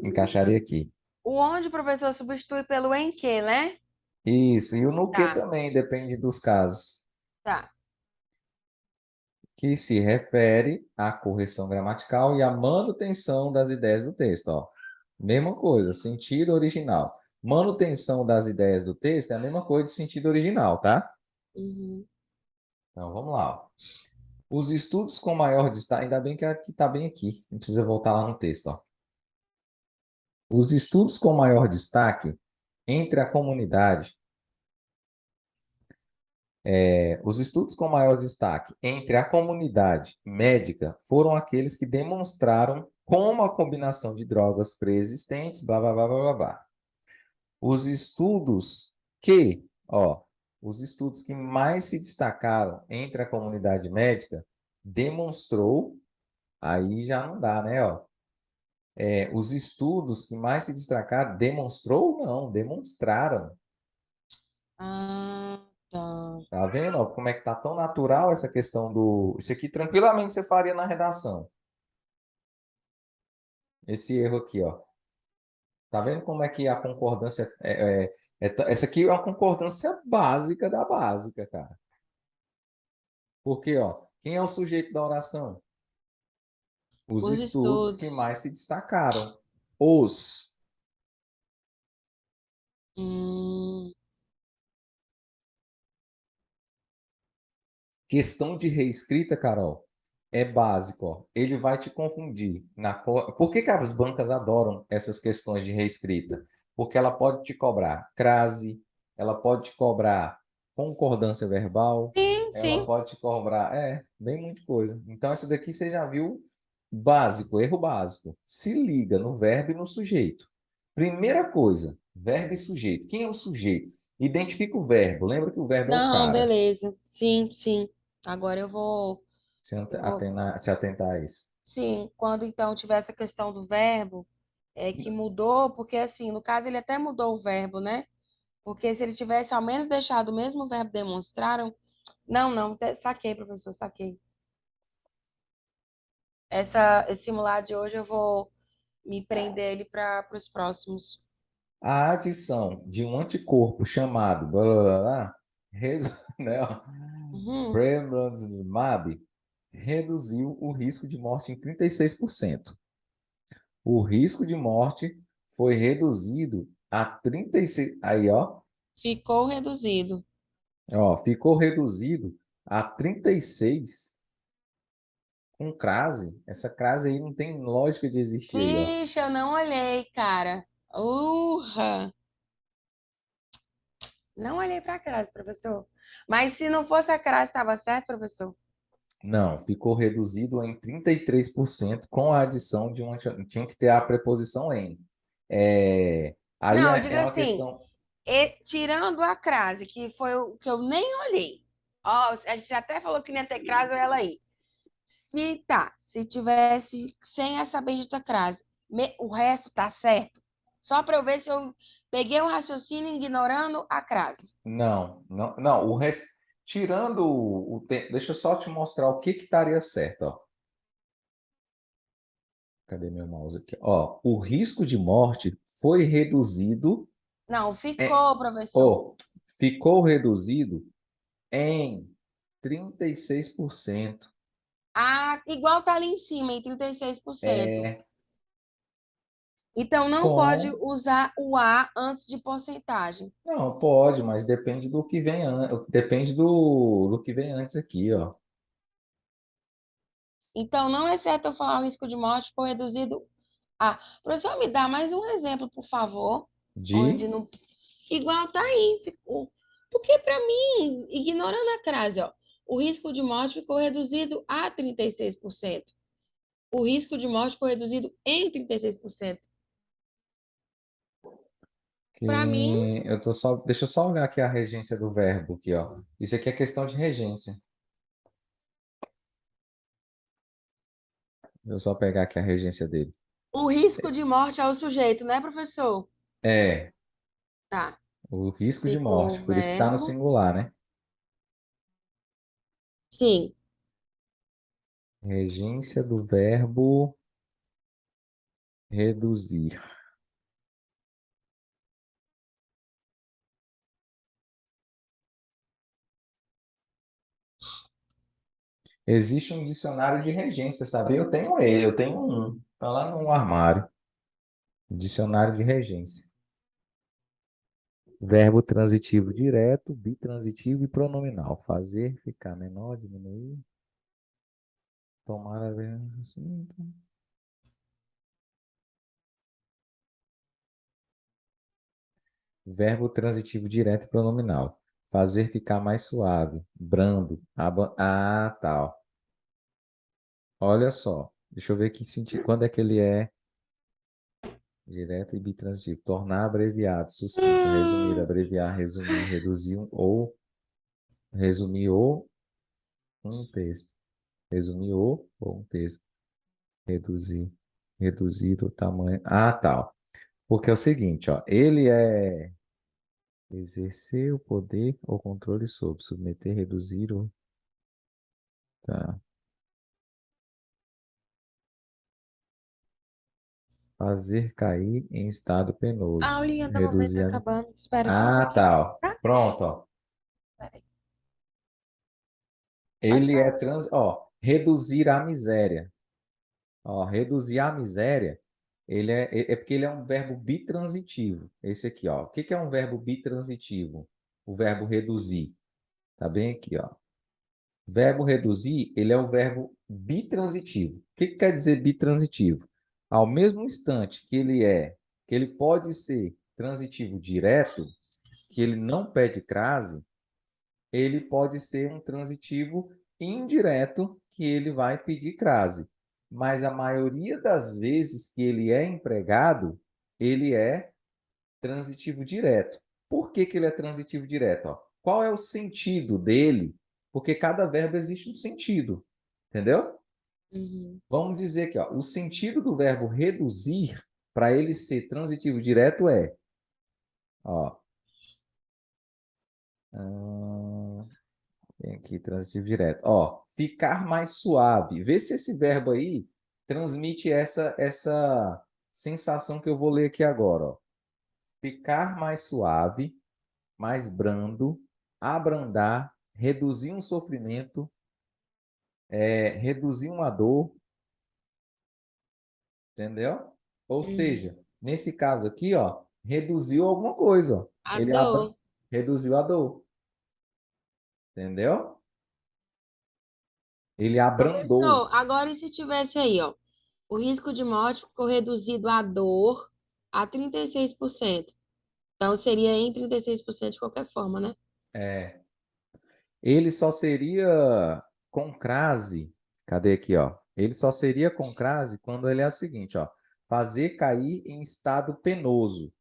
encaixaria aqui. O onde o professor substitui pelo em que, né? Isso, e o no que Tá, também depende dos casos, tá. que se refere à correção gramatical e à manutenção das ideias do texto, ó. Mesma coisa, sentido original. Manutenção das ideias do texto é a mesma coisa de sentido original, tá? Uhum. Então vamos lá, ó. Os estudos com maior destaque, ainda bem que aqui está bem aqui, não precisa voltar lá no texto, ó. Os estudos com maior destaque entre a comunidade os estudos com maior destaque entre a comunidade médica foram aqueles que demonstraram como a combinação de drogas pré-existentes, blá, blá, blá, blá, blá, blá. Os estudos ó, os estudos que mais se destacaram entre a comunidade médica demonstrou, aí já não dá, né, ó. Os estudos que mais se destacaram, demonstrou? Não, demonstraram. Ah, tá. Tá vendo, ó, como é que tá tão natural essa questão do. Isso aqui tranquilamente você faria na redação. Esse erro aqui, ó. Tá vendo como é que a concordância essa aqui é uma concordância básica da básica, cara. Porque, ó, quem é o sujeito da oração? Os Os estudos que estudos. mais se destacaram. Os. Hum, Questão de reescrita, Carol, é básico, ó. Ele vai te confundir. Por que que as bancas adoram essas questões de reescrita? Porque ela pode te cobrar crase, ela pode te cobrar concordância verbal, sim, ela sim. pode te cobrar, bem muita coisa. Então, essa daqui você já viu básico, erro básico. Se liga no verbo e no sujeito. Primeira coisa, verbo e sujeito. Quem é o sujeito? Identifica o verbo. Lembra que o verbo é o Não, cara. beleza. Sim, sim. Agora eu vou, Se atentar a isso. sim, quando então tiver essa questão do verbo, que mudou, porque assim, no caso ele até mudou o verbo, né? Porque se ele tivesse ao menos deixado o mesmo verbo demonstraram, não, não, saquei, professor, saquei. Esse simulado de hoje eu vou me prender ele para os próximos. A adição de um anticorpo chamado blá, blá, blá, blá, né, ó, Uhum. Pembrolizumab reduziu o risco de morte em 36%. O risco de morte foi reduzido a 36%. Aí, Ficou reduzido. ficou reduzido a 36% com crase. Essa crase aí não tem lógica de existir aí, ó. Vixe, eu não olhei, cara. Não olhei para a crase, professor. Mas se não fosse a crase, estava certo, professor? Não, ficou reduzido em 33% com a adição de uma. Tinha que ter a preposição em. Aí Não, é diga uma assim, questão tirando a crase, que foi o que eu nem olhei. Ó, a gente até falou que não ia ter crase, olha ela aí. Se tivesse sem essa bendita crase, o resto tá certo. Só para eu ver se eu peguei um raciocínio ignorando a crase. Não, não, não. O resto, tirando o tempo, deixa eu só te mostrar o que que estaria certo, ó. Cadê meu mouse aqui? Ó, o risco de morte foi reduzido, Não, é, ficou, professor. ó, ficou reduzido em 36%. Ah, igual tá ali em cima, em 36%. É, Então, não pode com usar o A antes de porcentagem. Não, pode, mas depende do que vem depende do que vem antes aqui, ó. Então, não exceto eu falar o risco de morte, foi reduzido a. Professor, me dá mais um exemplo, por favor, onde De, não. Igual tá aí, ficou. Porque, para mim, ignorando a crase, ó, o risco de morte ficou reduzido a 36%. O risco de morte foi reduzido em 36%. que Para mim, deixa eu só olhar aqui a regência do verbo aqui, ó. Isso aqui é questão de regência. Deixa eu só pegar aqui a regência dele. o risco de morte é o sujeito, né, professor? É, Tá. o risco de Ficou morte, o por isso que está no verbo. singular, né? Sim. Regência do verbo reduzir. Existe um dicionário de regência, sabia? Eu tenho ele, eu tenho um. Está lá no armário. Dicionário de regência. Verbo transitivo direto, bitransitivo e pronominal. Fazer, ficar menor, diminuir, tomar a assim. Verbo transitivo direto e pronominal. Fazer ficar mais suave, brando. Ah, tal. Olha só. Deixa eu ver que sentido. Quando é que ele é direto e bitransitivo? Tornar abreviado, sucinto, resumir, abreviar, resumir, reduzir ou resumir ou um texto. Resumir ou um texto. Reduzir. Reduzir o tamanho. Ah, tal. Porque é o seguinte, ó. Ele é exercer o poder ou controle sobre, submeter, reduzir ou. Tá. Fazer cair em estado A penoso. aulinha da mamãe tá Reduzir a... acabando. Espera só um Ah, pouquinho. tal. Tá? Pronto, ó. Peraí. Pode Ele é falar. Ó, reduzir a miséria. Ó, reduzir a miséria, é porque ele é um verbo bitransitivo. Esse aqui, ó. O que que é um verbo bitransitivo? O verbo reduzir. Tá bem aqui, ó. Verbo reduzir, ele é um verbo bitransitivo. O que que quer dizer bitransitivo? Ao mesmo instante que ele pode ser transitivo direto, que ele não pede crase, ele pode ser um transitivo indireto, que ele vai pedir crase. Mas a maioria das vezes que ele é empregado, ele é transitivo direto. Por que que ele é transitivo direto? Ó? Qual é o sentido dele? Porque cada verbo existe um sentido, entendeu? Uhum. Vamos dizer que ó, o sentido do verbo reduzir, para ele ser transitivo direto, é, ó, tem aqui transitivo direto. Ó, ficar mais suave. Vê se esse verbo aí transmite essa sensação que eu vou ler aqui agora, ó. Ficar mais suave, mais brando, abrandar, reduzir um sofrimento, reduzir uma dor, entendeu? Ou Uhum. seja, nesse caso aqui, ó, reduziu alguma coisa, ó. A dor. Reduziu a dor, entendeu? Ele Professor, abrandou. agora e se tivesse aí, ó, o risco de morte ficou reduzido à dor a 36%. Então seria em 36% de qualquer forma, né? É, ele só seria com crase. Cadê aqui, ó? Ele só seria com crase quando ele é o seguinte, ó. Fazer cair em estado penoso.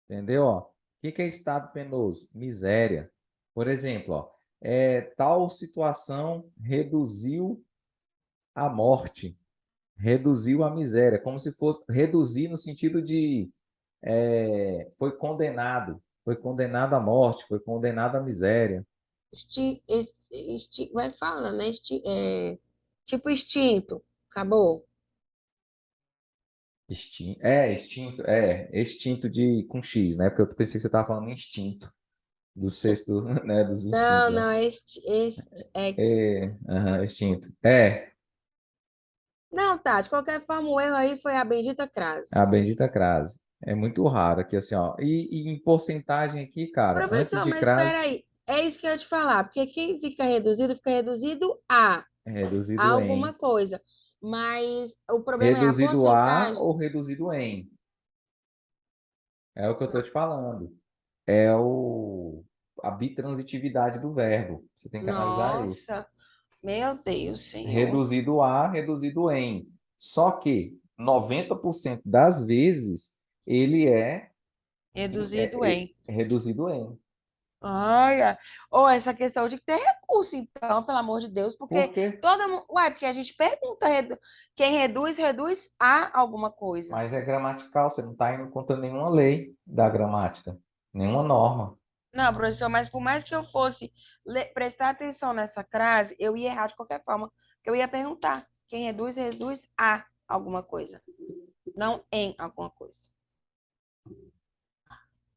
Entendeu? Ó? O que que é estado penoso? Miséria. Por exemplo, ó, tal situação reduziu a morte, reduziu a miséria, como se fosse reduzir no sentido de foi condenado à morte, foi condenado à miséria. Vai falando, né? Tipo extinto. Acabou. Extinto de com X, né? Porque eu pensei que você estava falando instinto, do sexto, né? Dos Não, instintos, né? não, É, aham, extinto. É, Não, tá. De qualquer forma, o erro aí foi a bendita crase. a bendita crase. É muito raro aqui, assim, ó. E em porcentagem aqui, cara, antes Professor, de mas espera crase, aí. É isso que eu ia te falar. Porque quem fica reduzido é a reduzido alguma em. coisa. Mas o problema é a Reduzido a porcentagem. ou reduzido em. É o que eu estou te falando. É a bitransitividade do verbo. Você tem que analisar isso. Nossa, meu Deus, Senhor. Reduzido a, reduzido em. Só que 90% das vezes ele Reduzido em. é reduzido em. Olha, ou essa questão de ter recurso, então, pelo amor de Deus, Por porque quê? todo mundo. Ué, porque a gente pergunta, quem reduz, reduz a alguma coisa. Mas é gramatical, você não está encontrando nenhuma lei da gramática, nenhuma norma. Não, professor, mas por mais que eu fosse prestar atenção nessa frase, eu ia errar de qualquer forma. Porque eu ia perguntar. Quem reduz, reduz a alguma coisa, não em alguma coisa.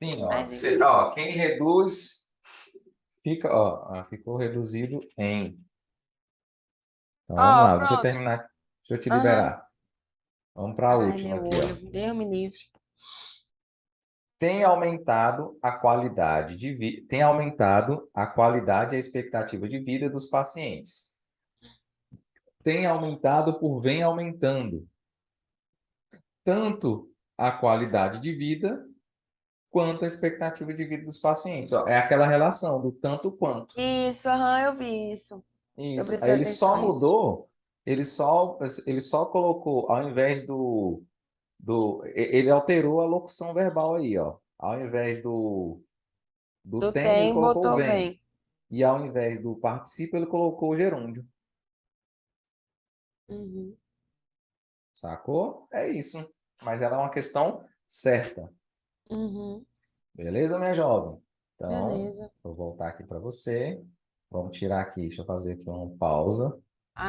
Sim, ó. Mas, enfim. Ó, quem reduz, fica, ó, ficou reduzido em. Então vamos Ó, lá, deixa eu pronto. terminar, deixa eu te Aham. liberar. Vamos para a Ai, última meu aqui, ó. olho. Deus me livre. Tem aumentado a qualidade e a expectativa de vida dos pacientes. Tem aumentado por vem aumentando tanto a qualidade de vida quanto a expectativa de vida dos pacientes. Ó, é aquela relação do tanto quanto. Isso, aham, eu vi isso. Eu Isso. Aí prestei atenção nisso. ele só colocou, ao invés ele alterou a locução verbal aí, ó. Ao invés do Do tem, ele tem, colocou o botou vem. vem. E ao invés do participa, ele colocou o gerúndio. Uhum. Sacou? É isso. Mas ela é uma questão certa. Uhum. Beleza, minha jovem? Então, Beleza. vou voltar aqui para você. Vamos tirar aqui, deixa eu fazer aqui uma pausa.